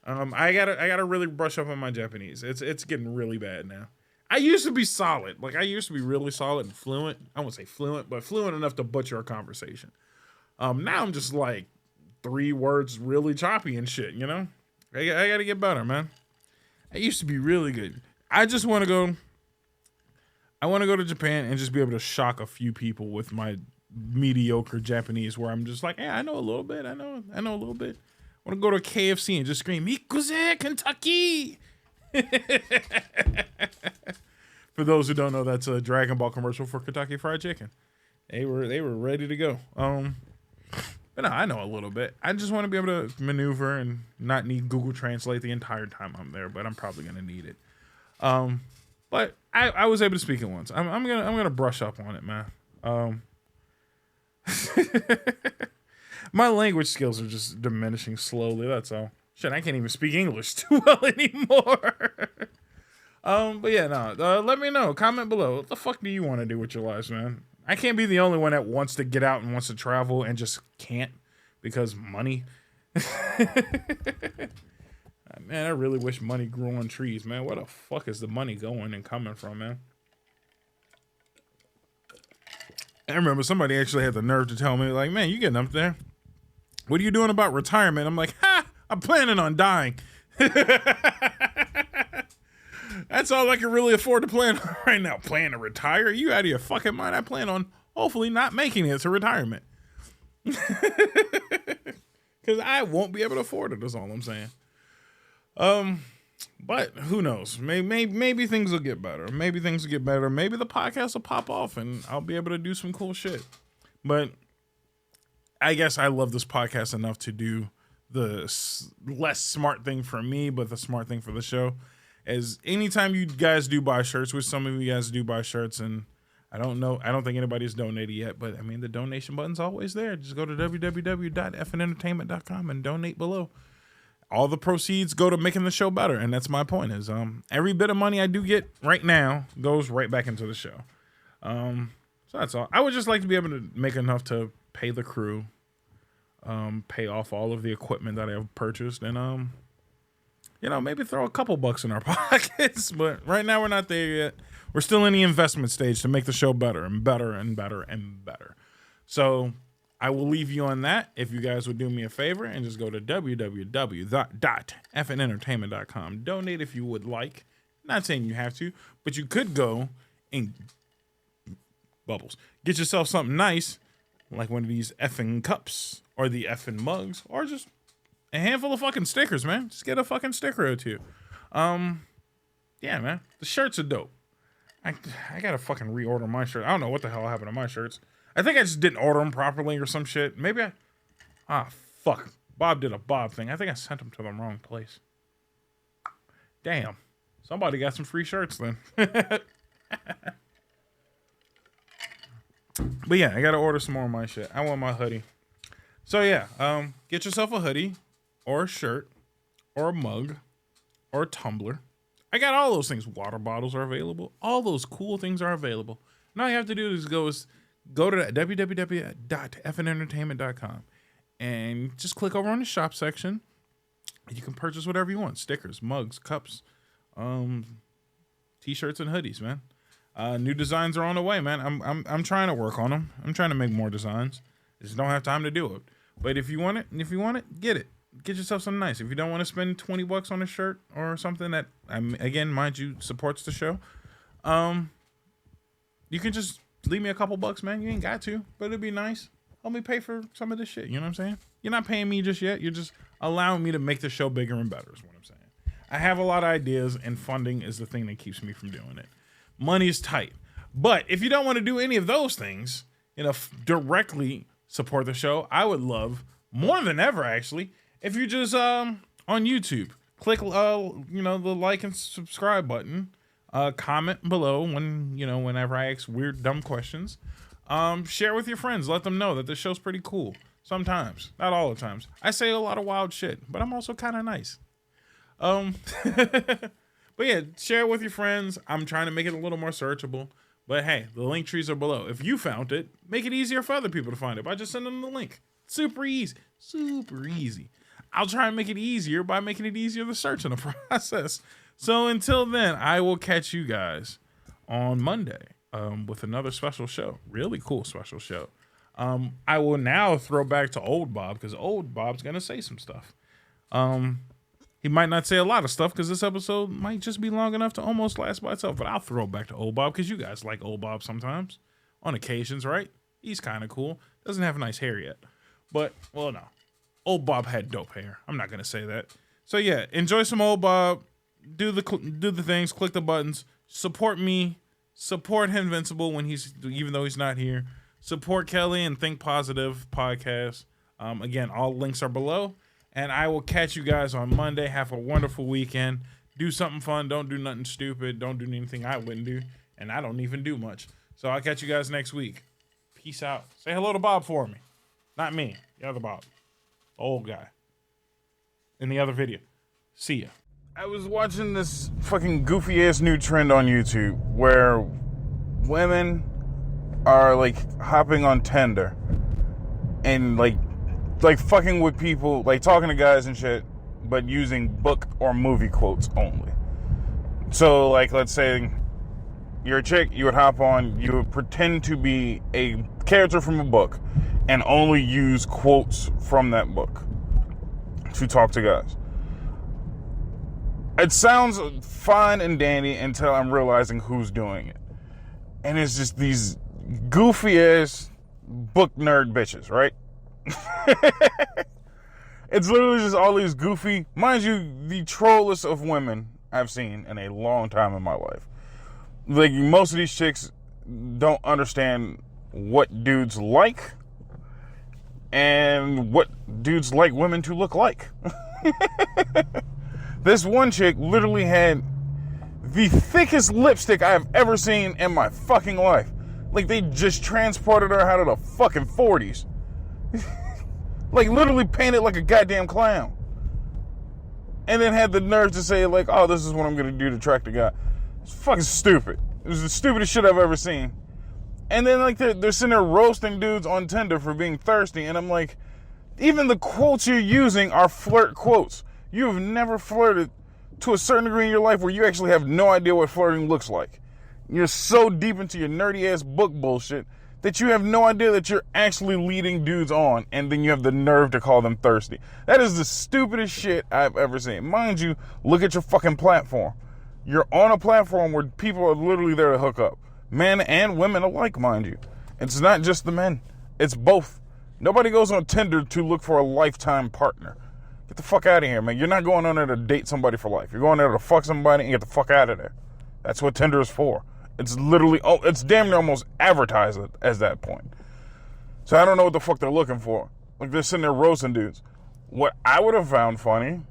I gotta really brush up on my Japanese. It's getting really bad now. I used to be solid. Like, I used to be really solid and fluent. I won't say fluent, but fluent enough to butcher a conversation. Now I'm just like 3 words really choppy and shit, you know? I gotta get better, man. I used to be really good. I want to go to Japan and just be able to shock a few people with my mediocre Japanese, where I'm just like, hey, I know a little bit. I know a little bit. I want to go to KFC and just scream, Ikuze, Kentucky! For those who don't know, that's a Dragon Ball commercial for Kentucky Fried Chicken. They were ready to go. But no, I know a little bit. I just want to be able to maneuver and not need Google Translate the entire time I'm there, but I'm probably gonna need it. But I was able to speak it once. I'm gonna brush up on it, man. My language skills are just diminishing slowly. That's all. Shit, I can't even speak English too well anymore. But yeah, no. Let me know. Comment below. What the fuck do you want to do with your lives, man? I can't be the only one that wants to get out and wants to travel and just can't because money. Man, I really wish money grew on trees, man. Where the fuck is the money going and coming from, man? I remember somebody actually had the nerve to tell me, like, man, you getting up there. What are you doing about retirement? I'm like, I'm planning on dying. That's all I can really afford to plan on right now. Plan to retire? You out of your fucking mind? I plan on hopefully not making it to retirement. because I won't be able to afford it. That's all I'm saying. But who knows? Maybe things will get better. Maybe things will get better. Maybe the podcast will pop off and I'll be able to do some cool shit. But I guess I love this podcast enough to do the less smart thing for me, but the smart thing for the show. As anytime you guys do buy shirts, which some of you guys do buy shirts, and I don't think anybody's donated yet, but I mean, the donation button's always there. Just go to www.fnentertainment.com and donate below. All the proceeds go to making the show better, and that's my point. Is every bit of money I do get right now goes right back into the show. So that's all. I would just like to be able to make enough to pay the crew, pay off all of the equipment that I have purchased, and maybe throw a couple bucks in our pockets. But right now we're not there yet. We're still in the investment stage to make the show better and better and better and better. So I will leave you on that. If you guys would do me a favor and just go to www.fnentertainment.com. Donate if you would like. Not saying you have to, but you could go and get yourself something nice, like one of these effing cups or the effing mugs, or just a handful of fucking stickers, man. Just get a fucking sticker or two. Yeah, man. The shirts are dope. I gotta fucking reorder my shirt. I don't know what the hell happened to my shirts. I think I just didn't order them properly or some shit. Maybe fuck. Bob did a Bob thing. I think I sent them to the wrong place. Damn. Somebody got some free shirts then. But yeah, I gotta order some more of my shit. I want my hoodie. So yeah, get yourself a hoodie or a shirt or a mug or a tumbler. I got all those things. Water bottles are available. All those cool things are available. And all you have to do is go to www.fnentertainment.com and just click over on the shop section. You can purchase whatever you want. Stickers, mugs, cups, t-shirts, and hoodies, man. New designs are on the way, man. I'm trying to work on them. I'm trying to make more designs. Just don't have time to do it. But if you want it, get it. Get yourself something nice. If you don't want to spend $20 on a shirt or something that, again, mind you, supports the show, you can just leave me a couple bucks, man. You ain't got to, but it'd be nice. Help me pay for some of this shit. You know what I'm saying? You're not paying me just yet. You're just allowing me to make the show bigger and better is what I'm saying. I have a lot of ideas, and funding is the thing that keeps me from doing it. Money is tight. But if you don't want to do any of those things, directly support the show, I would love, more than ever actually, if you just on YouTube, click the like and subscribe button, comment below whenever I ask weird dumb questions, share with your friends, let them know that this show's pretty cool. Sometimes, not all the times. I say a lot of wild shit, but I'm also kind of nice. But yeah, share it with your friends. I'm trying to make it a little more searchable. But hey, the link trees are below. If you found it, make it easier for other people to find it by just sending them the link. Super easy. Super easy. I'll try and make it easier by making it easier to search in the process. So until then, I will catch you guys on Monday with another special show. Really cool special show. I will now throw back to old Bob because old Bob's going to say some stuff. He might not say a lot of stuff because this episode might just be long enough to almost last by itself. But I'll throw back to old Bob because you guys like old Bob sometimes. On occasions, right? He's kind of cool. Doesn't have nice hair yet. But, well, no. Old Bob had dope hair. I'm not going to say that. So, yeah. Enjoy some old Bob. Do the things. Click the buttons. Support me. Support Invincible even though he's not here. Support Kelly and Think Positive podcast. Again, all links are below. And I will catch you guys on Monday. Have a wonderful weekend. Do something fun. Don't do nothing stupid. Don't do anything I wouldn't do. And I don't even do much. So I'll catch you guys next week. Peace out. Say hello to Bob for me. Not me. The other Bob. Old guy. In the other video. See ya. I was watching this fucking goofy-ass new trend on YouTube where women are, hopping on Tinder and, fucking with people, talking to guys and shit, but using book or movie quotes only. So, let's say you're a chick, you would hop on, you would pretend to be a character from a book and only use quotes from that book to talk to guys. It sounds fine and dandy until I'm realizing who's doing it. And it's just these goofy-ass book nerd bitches, right? It's literally just all these goofy, mind you, the trollest of women I've seen in a long time in my life. Like, most of these chicks don't understand what dudes like and what dudes like women to look like. This one chick literally had the thickest lipstick I've ever seen in my fucking life. Like, they just transported her out of the fucking 40s. Like, literally painted like a goddamn clown. And then had the nerve to say, like, oh, this is what I'm going to do to attract a guy. It's fucking stupid. It was the stupidest shit I've ever seen. And then, like, they're sitting there roasting dudes on Tinder for being thirsty. And I'm like, even the quotes you're using are flirt quotes. You have never flirted to a certain degree in your life where you actually have no idea what flirting looks like. You're so deep into your nerdy-ass book bullshit that you have no idea that you're actually leading dudes on, and then you have the nerve to call them thirsty. That is the stupidest shit I've ever seen. Mind you, look at your fucking platform. You're on a platform where people are literally there to hook up. Men and women alike, mind you. It's not just the men. It's both. Nobody goes on Tinder to look for a lifetime partner. Get the fuck out of here, man. You're not going on there to date somebody for life. You're going there to fuck somebody and get the fuck out of there. That's what Tinder is for. It's literally, it's damn near almost advertised as that point. So I don't know what the fuck they're looking for. Like, they're sitting there roasting dudes. What I would have found funny,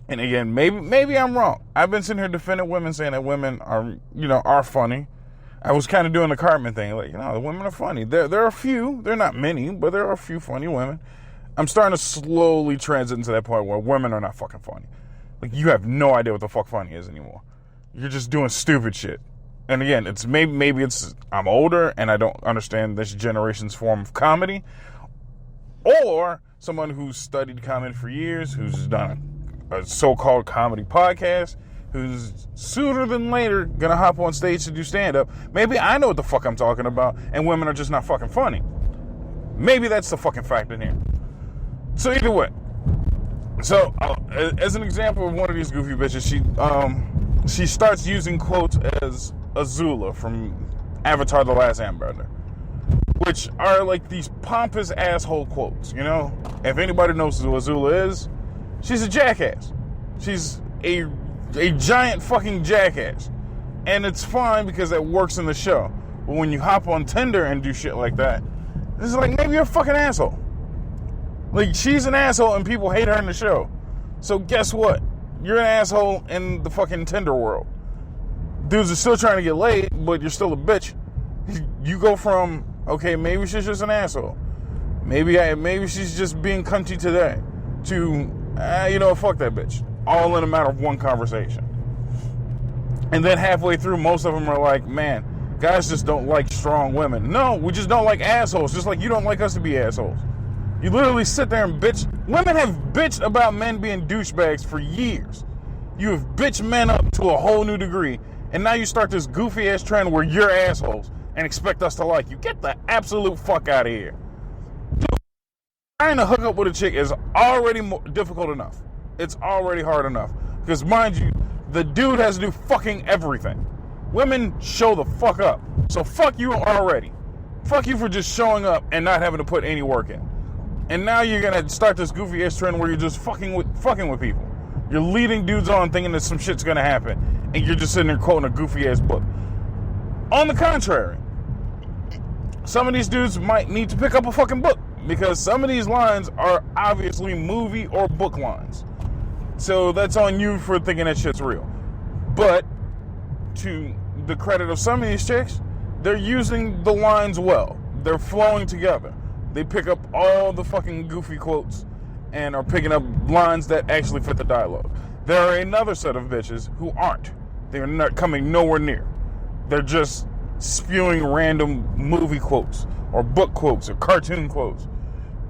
and again, maybe I'm wrong. I've been sitting here defending women, saying that women are funny. I was kind of doing the Cartman thing, like, the women are funny. There are a few, they're not many, but there are a few funny women. I'm starting to slowly transit into that point where women are not fucking funny. Like, you have no idea what the fuck funny is anymore. You're just doing stupid shit. And again, it's maybe it's I'm older and I don't understand this generation's form of comedy, or someone who's studied comedy for years, who's done a so-called comedy podcast, who's sooner than later gonna hop on stage to do stand-up. Maybe I know what the fuck I'm talking about, and women are just not fucking funny. Maybe that's the fucking fact in here. So either way, so as an example of one of these goofy bitches, she starts using quotes as Azula from Avatar: The Last Airbender, which are like these pompous asshole quotes. If anybody knows who Azula is, she's a jackass. She's a giant fucking jackass, and it's fine because it works in the show. But when you hop on Tinder and do shit like that, this is like, maybe you're a fucking asshole. Like, she's an asshole and people hate her in the show. So guess what? You're an asshole in the fucking Tinder world. Dudes are still trying to get laid, but you're still a bitch. You go from, okay, maybe she's just an asshole. Maybe she's just being cunty today, to, fuck that bitch. All in a matter of one conversation. And then halfway through, most of them are like, man, guys just don't like strong women. No, we just don't like assholes, just like you don't like us to be assholes. You literally sit there and bitch. Women have bitched about men being douchebags for years. You have bitched men up to a whole new degree, and now you start this goofy ass trend where you're assholes and expect us to like you. Get the absolute fuck out of here. Dude, trying to hook up with a chick is already difficult enough. It's already hard enough. Because mind you, the dude has to do fucking everything. Women show the fuck up. So fuck you already. Fuck you for just showing up and not having to put any work in. And now you're gonna start this goofy ass trend where you're just fucking with people. You're leading dudes on thinking that some shit's gonna happen, and you're just sitting there quoting a goofy ass book. On the contrary, some of these dudes might need to pick up a fucking book, because some of these lines are obviously movie or book lines. So that's on you for thinking that shit's real. But to the credit of some of these chicks, they're using the lines well. They're flowing together. They pick up all the fucking goofy quotes and are picking up lines that actually fit the dialogue. There are another set of bitches who aren't. They're not coming nowhere near. They're just spewing random movie quotes or book quotes or cartoon quotes.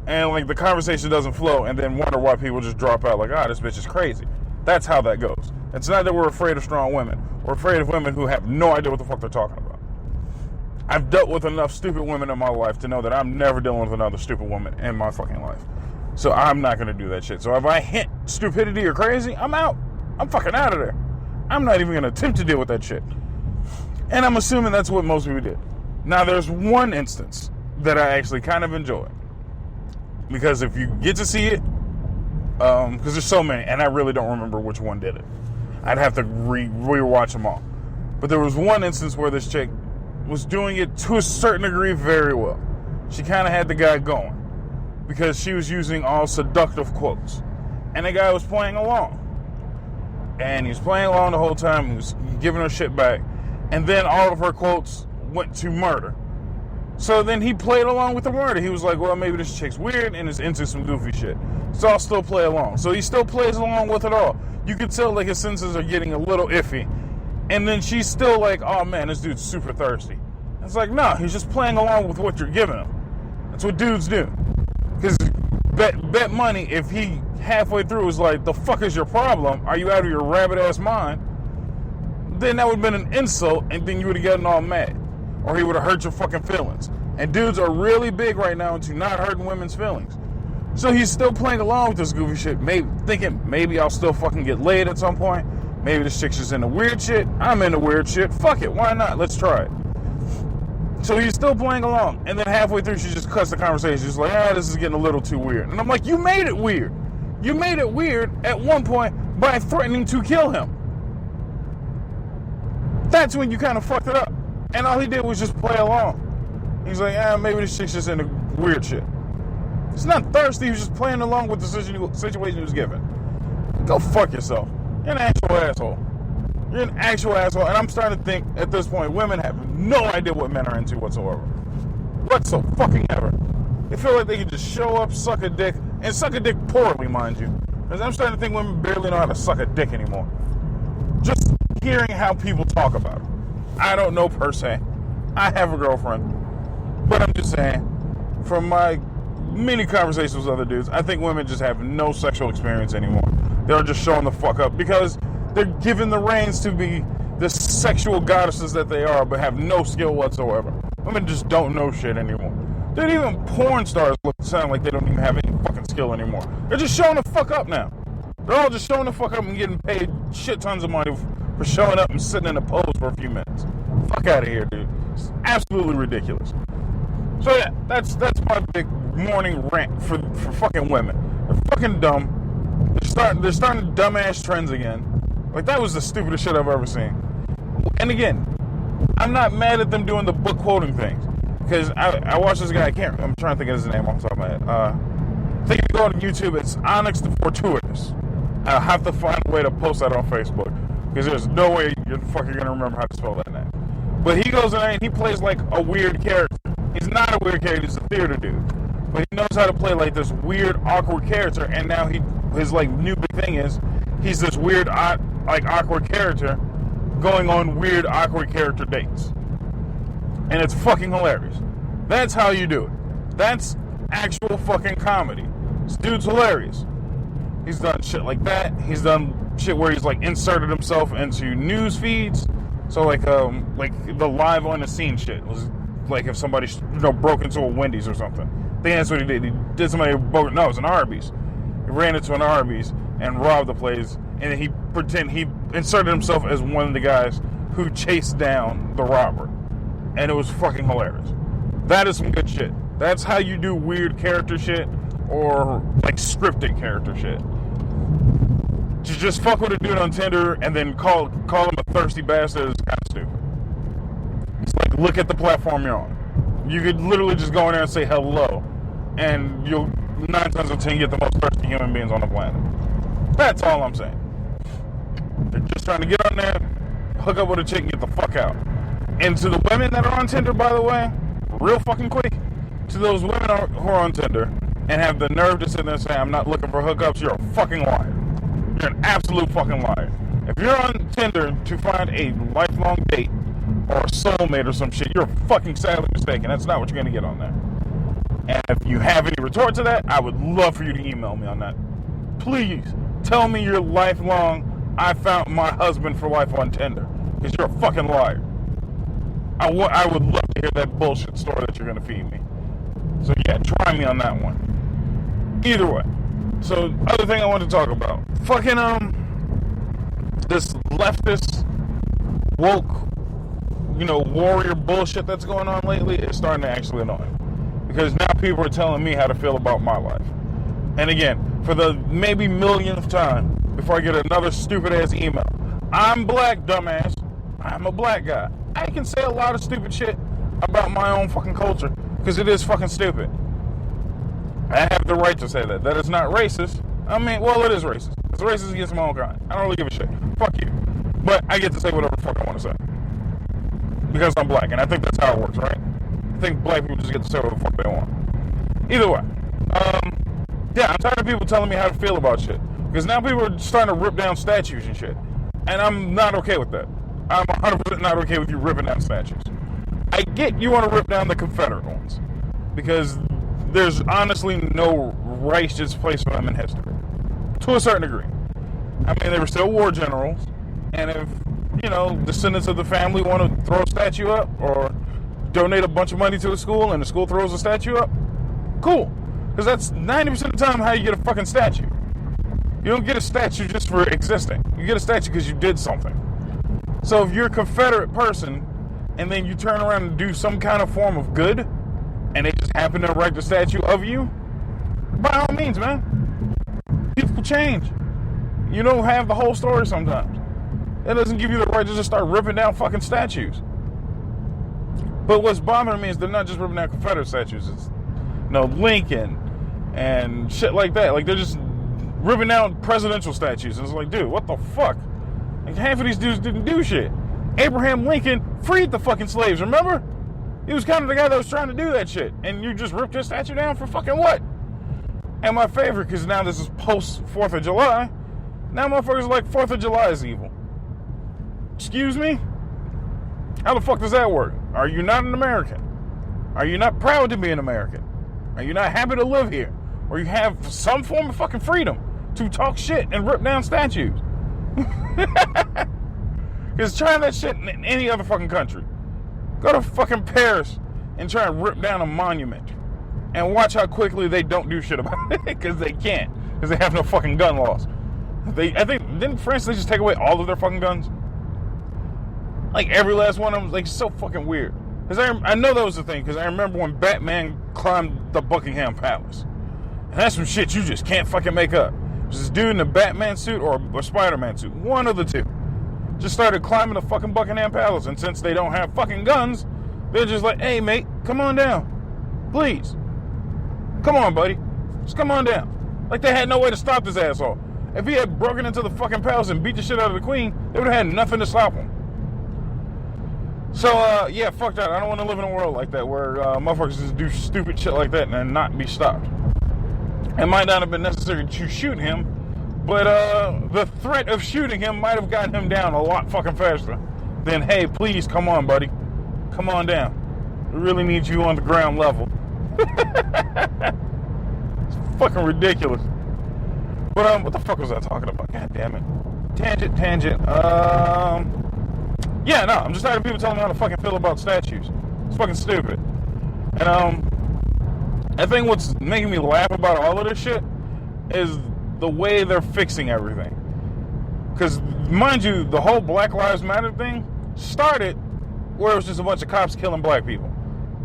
And like the conversation doesn't flow, and then wonder why people just drop out like, this bitch is crazy. That's how that goes. It's not that we're afraid of strong women. We're afraid of women who have no idea what the fuck they're talking about. I've dealt with enough stupid women in my life to know that I'm never dealing with another stupid woman in my fucking life. So I'm not going to do that shit. So if I hint stupidity or crazy, I'm out. I'm fucking out of there. I'm not even going to attempt to deal with that shit. And I'm assuming that's what most people did. Now, there's one instance that I actually kind of enjoy. Because if you get to see it, Because there's so many, and I really don't remember which one did it. I'd have to rewatch them all. But there was one instance where this chick was doing it to a certain degree very well. She kind of had the guy going because she was using all seductive quotes. And the guy was playing along. And he was playing along the whole time. He was giving her shit back. And then all of her quotes went to murder. So then he played along with the murder. He was like, well, maybe this chick's weird and is into some goofy shit. So I'll still play along. So he still plays along with it all. You can tell like his senses are getting a little iffy. And then she's still like, oh man, this dude's super thirsty. It's like, no, he's just playing along with what you're giving him. That's what dudes do. Because bet money, if he halfway through was like, the fuck is your problem? Are you out of your rabbit ass mind? Then that would have been an insult, and then you would have gotten all mad. Or he would have hurt your fucking feelings. And dudes are really big right now into not hurting women's feelings. So he's still playing along with this goofy shit, thinking maybe I'll still fucking get laid at some point. Maybe this chick's just into weird shit. I'm into weird shit. Fuck it, why not? Let's try it. So he's still playing along. And then halfway through, she just cuts the conversation. She's like, this is getting a little too weird. And I'm like, you made it weird. You made it weird at one point by threatening to kill him. That's when you kind of fucked it up. And all he did was just play along. He's like, maybe this chick's just into weird shit. He's not thirsty. He was just playing along with the situation he was given. Go fuck yourself. You're an actual asshole. You're an actual asshole. And I'm starting to think at this point, women have no idea what men are into whatsoever. Whatsoever. They feel like they can just show up, suck a dick, and suck a dick poorly, mind you. Because I'm starting to think women barely know how to suck a dick anymore. Just hearing how people talk about it. I don't know per se. I have a girlfriend. But I'm just saying, from my many conversations with other dudes, I think women just have no sexual experience anymore. They're just showing the fuck up because they're given the reins to be the sexual goddesses that they are, but have no skill whatsoever. Women just don't know shit anymore. Dude, even porn stars sound like they don't even have any fucking skill anymore. They're just showing the fuck up now. They're all just showing the fuck up and getting paid shit tons of money for showing up and sitting in a pose for a few minutes. Fuck out of here, dude. It's absolutely ridiculous. So yeah, that's my big morning rant for fucking women. They're fucking dumb. They're starting dumbass trends again. Like, that was the stupidest shit I've ever seen. And again, I'm not mad at them doing the book quoting things. Because I watched this guy, I'm trying to think of his name off the top of my head. I think if you go on YouTube, it's Onyx the Fortuitous. I'll have to find a way to post that on Facebook. Because there's no way you're fucking going to remember how to spell that name. But he goes in there and he plays like a weird character. He's not a weird character, he's a theater dude. But he knows how to play like this weird, awkward character. And now his like new big thing is he's this weird, like awkward character going on weird, awkward character dates. And it's fucking hilarious. That's how you do it. That's actual fucking comedy. This dude's hilarious. He's done shit like that. He's done shit where he's like inserted himself into news feeds. So like the live on the scene shit was like if somebody broke into a Wendy's or something. I think that's what he did. He did somebody broke. No, it was an Arby's. He ran into an Arby's and robbed the place, and then he inserted himself as one of the guys who chased down the robber. And it was fucking hilarious. That is some good shit. That's how you do weird character shit or like scripted character shit. To just fuck with a dude on Tinder and then call him a thirsty bastard is kind of stupid. It's like, look at the platform you're on. You could literally just go in there and say hello, and you'll 9 times out of 10 get the most thirsty human beings on the planet. That's all I'm saying. They're just trying to get on there, hook up with a chick, and get the fuck out. And to the women that are on Tinder, by the way, real fucking quick, to those women who are on Tinder and have the nerve to sit there and say, I'm not looking for hookups, you're a fucking liar. You're an absolute fucking liar. If you're on Tinder to find a lifelong date or a soulmate or some shit, you're fucking sadly mistaken. That's not what you're going to get on there. And if you have any retort to that, I would love for you to email me on that. Please, tell me you're lifelong, I found my husband for life on Tinder. Because you're a fucking liar. I would love to hear that bullshit story that you're going to feed me. So yeah, try me on that one. Either way. So, other thing I want to talk about. Fucking, this leftist, woke, warrior bullshit that's going on lately is starting to actually annoy me. Because now people are telling me how to feel about my life. And again, for the maybe millionth time before I get another stupid ass email. I'm black, dumbass. I'm a black guy. I can say a lot of stupid shit about my own fucking culture because it is fucking stupid. I have the right to say that. That is not racist. I mean, well, it is racist. It's racist against my own kind. I don't really give a shit. Fuck you. But I get to say whatever the fuck I want to say. Because I'm black, and I think that's how it works, right? I think black people just get to say whatever the fuck they want. Either way. Yeah, I'm tired of people telling me how to feel about shit. Because now people are starting to rip down statues and shit. And I'm not okay with that. I'm 100% not okay with you ripping down statues. I get you want to rip down the Confederate ones. Because there's honestly no righteous place for them in history. To a certain degree. I mean, they were still war generals. And if, you know, descendants of the family want to throw a statue up or donate a bunch of money to a school and the school throws a statue up, cool. Because that's 90% of the time how you get a fucking statue. You don't get a statue just for existing. You get a statue because you did something. So if you're a Confederate person and then you turn around and do some kind of form of good and they just happen to erect a statue of you, by all means, man. People change. You don't have the whole story sometimes. That doesn't give you the right to just start ripping down fucking statues. But what's bothering me is they're not just ripping down Confederate statues. It's, you know, Lincoln and shit like that. Like, they're just ripping down presidential statues. And it's like, dude, what the fuck? Like, half of these dudes didn't do shit. Abraham Lincoln freed the fucking slaves, remember? He was kind of the guy that was trying to do that shit. And you just ripped his statue down for fucking what? And my favorite, because now this is post 4th of July, now motherfuckers are like 4th of July is evil. Excuse me? How the fuck does that work? Are you not an American? Are you not proud to be an American? Are you not happy to live here? Or you have some form of fucking freedom to talk shit and rip down statues? Because try that shit in any other fucking country. Go to fucking Paris and try and rip down a monument. And watch how quickly they don't do shit about it. Because they can't. Because they have no fucking gun laws. I think, didn't France, they just take away all of their fucking guns? Like, every last one of them, like, so fucking weird. Because I know that was the thing, because I remember when Batman climbed the Buckingham Palace. And that's some shit you just can't fucking make up. There's this dude in a Batman suit or a Spider-Man suit. One of the two. Just started climbing the fucking Buckingham Palace. And since they don't have fucking guns, they're just like, hey, mate, come on down. Please. Come on, buddy. Just come on down. Like, they had no way to stop this asshole. If he had broken into the fucking palace and beat the shit out of the queen, they would have had nothing to stop him. So, yeah, fuck that. I don't want to live in a world like that where motherfuckers just do stupid shit like that and not be stopped. It might not have been necessary to shoot him, but the threat of shooting him might have gotten him down a lot fucking faster than, hey, please, come on, buddy. Come on down. We really need you on the ground level. It's fucking ridiculous. But, what the fuck was I talking about? God damn it. Tangent. Yeah, no, I'm just tired of people telling me how to fucking feel about statues. It's fucking stupid. And, I think what's making me laugh about all of this shit is the way they're fixing everything. Because, mind you, the whole Black Lives Matter thing started where it was just a bunch of cops killing black people.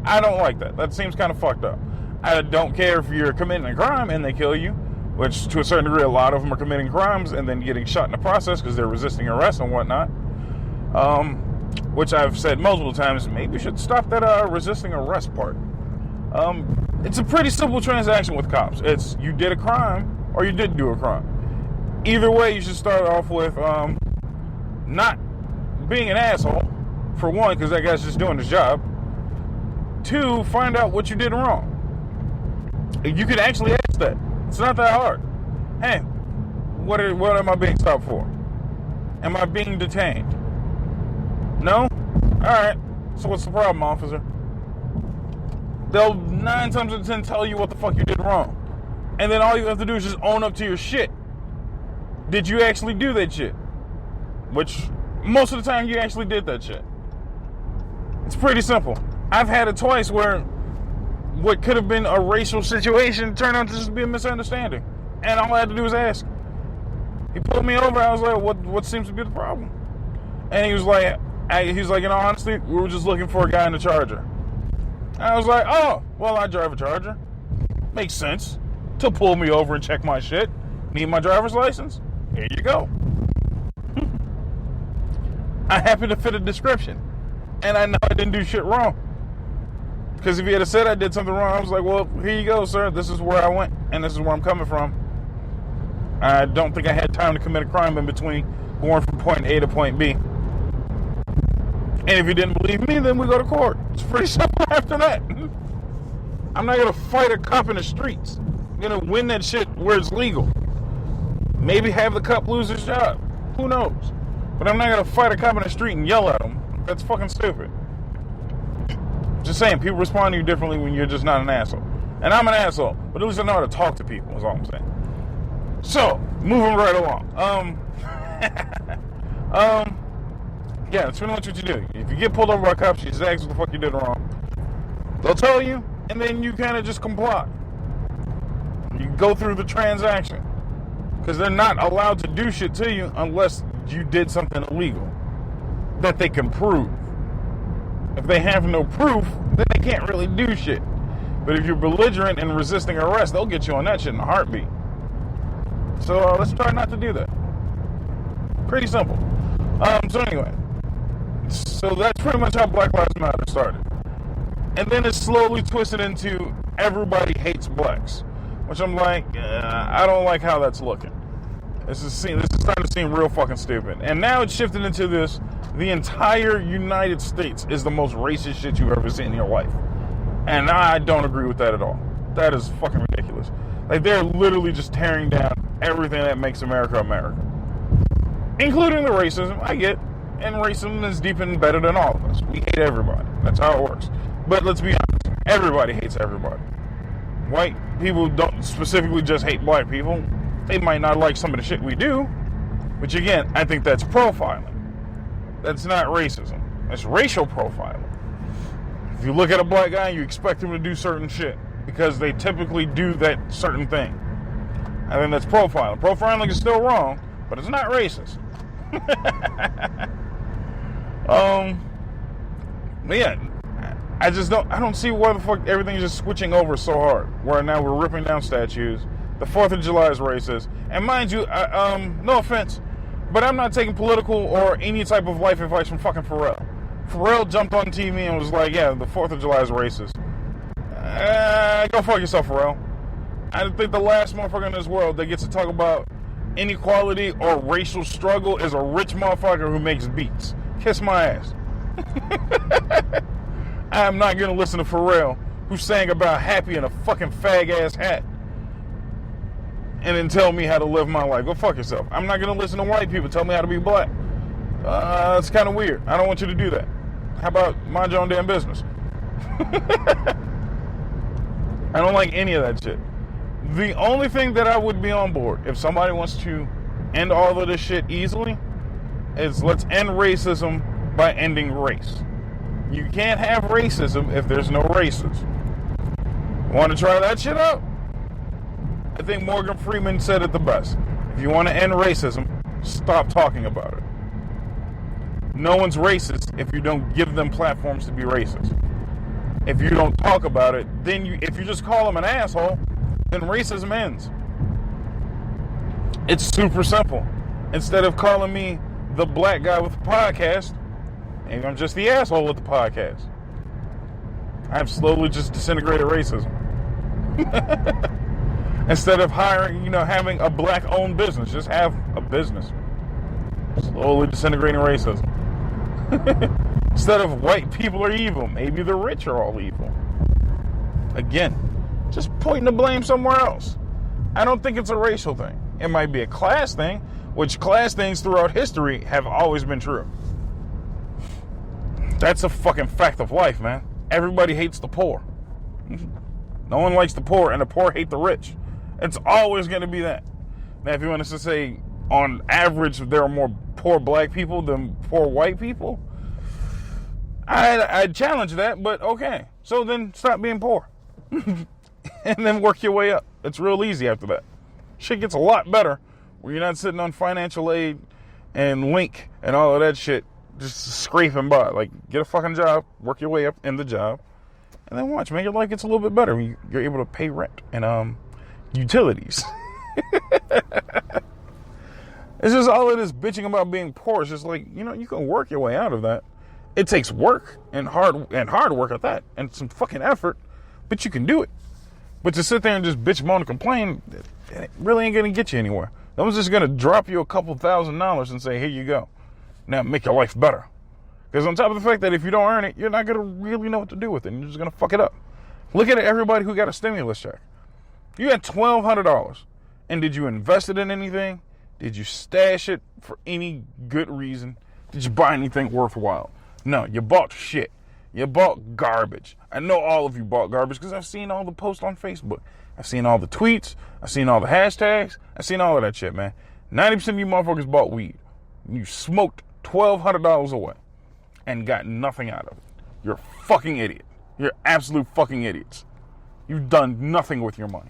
I don't like that. That seems kind of fucked up. I don't care if you're committing a crime and they kill you, which to a certain degree, a lot of them are committing crimes and then getting shot in the process because they're resisting arrest and whatnot. Which I've said multiple times, maybe we should stop that resisting arrest part. It's a pretty simple transaction with cops. It's you did a crime or you didn't do a crime. Either way, you should start off with not being an asshole, for one, because that guy's just doing his job. Two, find out what you did wrong. You could actually ask that. It's not that hard. Hey, what am I being stopped for? Am I being detained? No? Alright. So what's the problem, officer? They'll 9 times out of 10 tell you what the fuck you did wrong. And then all you have to do is just own up to your shit. Did you actually do that shit? Which, most of the time, you actually did that shit. It's pretty simple. I've had it twice where what could have been a racial situation turned out to just be a misunderstanding. And all I had to do was ask. He pulled me over. I was like, what seems to be the problem? And he was like, in all honesty, we were just looking for a guy in the Charger. And I was like, oh, well, I drive a Charger. Makes sense. to pull me over and check my shit. Need my driver's license? Here you go. I happen to fit a description. And I know I didn't do shit wrong. Because if he had said I did something wrong, I was like, well, here you go, sir. This is where I went, and this is where I'm coming from. I don't think I had time to commit a crime in between going from point A to point B. And if you didn't believe me, then we go to court. It's pretty simple after that. I'm not going to fight a cop in the streets. I'm going to win that shit where it's legal. Maybe have the cop lose his job. Who knows? But I'm not going to fight a cop in the street and yell at him. That's fucking stupid. Just saying, people respond to you differently when you're just not an asshole. And I'm an asshole, but at least I know how to talk to people, is all I'm saying. So, moving right along. Yeah, that's pretty much what you do. If you get pulled over by cops, you just ask what the fuck you did wrong. They'll tell you, and then you kind of just comply. You go through the transaction. Because they're not allowed to do shit to you unless you did something illegal that they can prove. If they have no proof, then they can't really do shit. But if you're belligerent and resisting arrest, they'll get you on that shit in a heartbeat. So let's try not to do that. Pretty simple. So anyway, so that's pretty much how Black Lives Matter started. And then it slowly twisted into everybody hates blacks, which I'm like, I don't like how that's looking. This is starting to seem real fucking stupid. And now it's shifted into this, the entire United States is the most racist shit you've ever seen in your life. And I don't agree with that at all. That is fucking ridiculous. Like, they're literally just tearing down everything that makes America America. Including the racism, I get. And racism is deep and embedded in all of us. We hate everybody. That's how it works. But let's be honest, everybody hates everybody. White people don't specifically just hate black people. They might not like some of the shit we do, which again, I think that's profiling. That's not racism. That's racial profiling. If you look at a black guy, you expect him to do certain shit because they typically do that certain thing. I think that's profiling. Profiling is still wrong, but it's not racist. But yeah, I don't see why the fuck everything's just switching over so hard. Where now we're ripping down statues. The 4th of July is racist. And mind you, no offense, but I'm not taking political or any type of life advice from fucking Pharrell. Pharrell jumped on TV and was like, yeah, the 4th of July is racist. Go fuck yourself, Pharrell. I think the last motherfucker in this world that gets to talk about inequality or racial struggle is a rich motherfucker who makes beats. Kiss my ass. I am not going to listen to Pharrell, who sang about happy in a fucking fag-ass hat, and then tell me how to live my life. Go fuck yourself. I'm not going to listen to white people tell me how to be black. It's kind of weird. I don't want you to do that. How about mind your own damn business? I don't like any of that shit. The only thing that I would be on board, if somebody wants to end all of this shit easily, is let's end racism by ending race. You can't have racism if there's no races. Want to try that shit out? I think Morgan Freeman said it the best. If you want to end racism, stop talking about it. No one's racist if you don't give them platforms to be racist. If you don't talk about it, then if you just call them an asshole, then racism ends. It's super simple. Instead of calling me the black guy with the podcast, maybe I'm just the asshole with the podcast. I've slowly just disintegrated racism. Instead of having a black-owned business, just have a business. Slowly disintegrating racism. Instead of white people are evil, maybe the rich are all evil. Again, just pointing the blame somewhere else. I don't think it's a racial thing. It might be a class thing, which class things throughout history have always been true. That's a fucking fact of life, man. Everybody hates the poor. No one likes the poor, and the poor hate the rich. It's always going to be that. Now, if you want us to say, on average, there are more poor black people than poor white people, I'd challenge that, but okay. So then stop being poor. And then work your way up. It's real easy after that. Shit gets a lot better when you're not sitting on financial aid and Link and all of that shit, just scraping by. Like, get a fucking job, work your way up in the job, and then watch, man, your life gets a little bit better when you're able to pay rent and utilities. It's just all of this bitching about being poor. It's just like, you can work your way out of that. It takes work and hard work at that and some fucking effort, but you can do it. But to sit there and just bitch, moan, and complain, it really ain't gonna get you anywhere. No one's just gonna drop you a couple $1,000s and say, here you go. Now make your life better. Because on top of the fact that if you don't earn it, you're not gonna really know what to do with it. You're just gonna fuck it up. Look at everybody who got a stimulus check. You had $1,200, and did you invest it in anything? Did you stash it for any good reason? Did you buy anything worthwhile? No, you bought shit. You bought garbage. I know all of you bought garbage because I've seen all the posts on Facebook. I've seen all the tweets. I've seen all the hashtags. I've seen all of that shit, man. 90% of you motherfuckers bought weed. You smoked $1,200 away and got nothing out of it. You're a fucking idiot. You're absolute fucking idiots. You've done nothing with your money.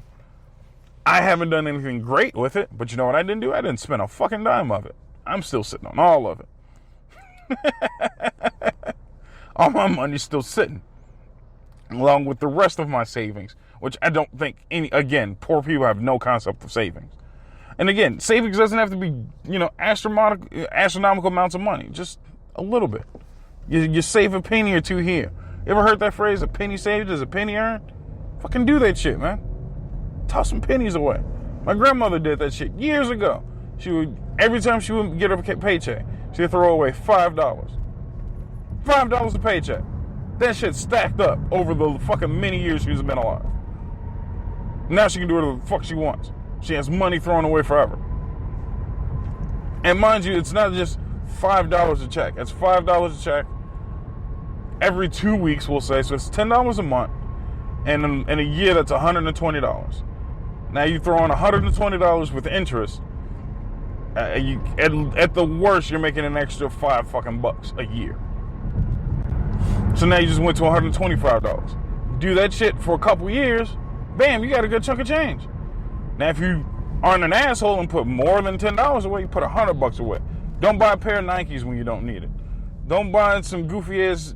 I haven't done anything great with it, but you know what I didn't do? I didn't spend a fucking dime of it. I'm still sitting on all of it. All my money's still sitting, along with the rest of my savings, which I don't think again, poor people have no concept of savings. And again, savings doesn't have to be, astronomical amounts of money, just a little bit. You save a penny or two here. You ever heard that phrase, a penny saved is a penny earned? Fucking do that shit, man. Toss some pennies away. My grandmother did that shit years ago. Every time she would get her paycheck, she'd throw away $5. $5 a paycheck. That shit stacked up over the fucking many years she's been alive. Now she can do whatever the fuck she wants. She has money thrown away forever. And mind you, it's not just $5 a check. It's $5 a check every 2 weeks, we'll say. So it's $10 a month. And in a year, that's $120. Now you throw on $120 with interest. At the worst, you're making an extra $5 a year. So now you just went to $125. Do that shit for a couple years, bam, you got a good chunk of change. Now if you aren't an asshole and put more than $10 away, you put $100 away. Don't buy a pair of Nikes when you don't need it. Don't buy some goofy ass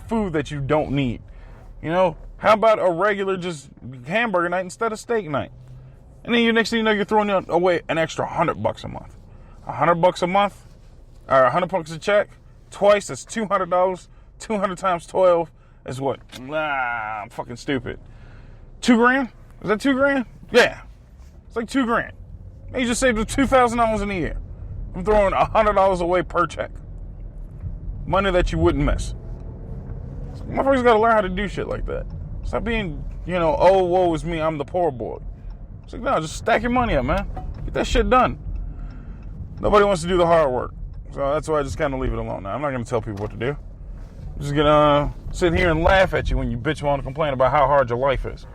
food that you don't need. How about a regular just hamburger night instead of steak night? And then next thing you know, you're throwing away an extra $100 a month. $100 a month, or $100 a check, twice, that's $200. 200 times 12 is what? I'm fucking stupid. $2,000? Is that $2,000? Yeah. It's like $2,000. You just saved $2,000 in a year. I'm throwing $100 away per check. Money that you wouldn't miss. So motherfuckers gotta learn how to do shit like that. Stop being, oh, woe is me, I'm the poor boy. It's like, no, just stack your money up, man. Get that shit done. Nobody wants to do the hard work. So that's why I just kind of leave it alone now. I'm not going to tell people what to do. I'm just going to sit here and laugh at you when you bitch, want to complain about how hard your life is.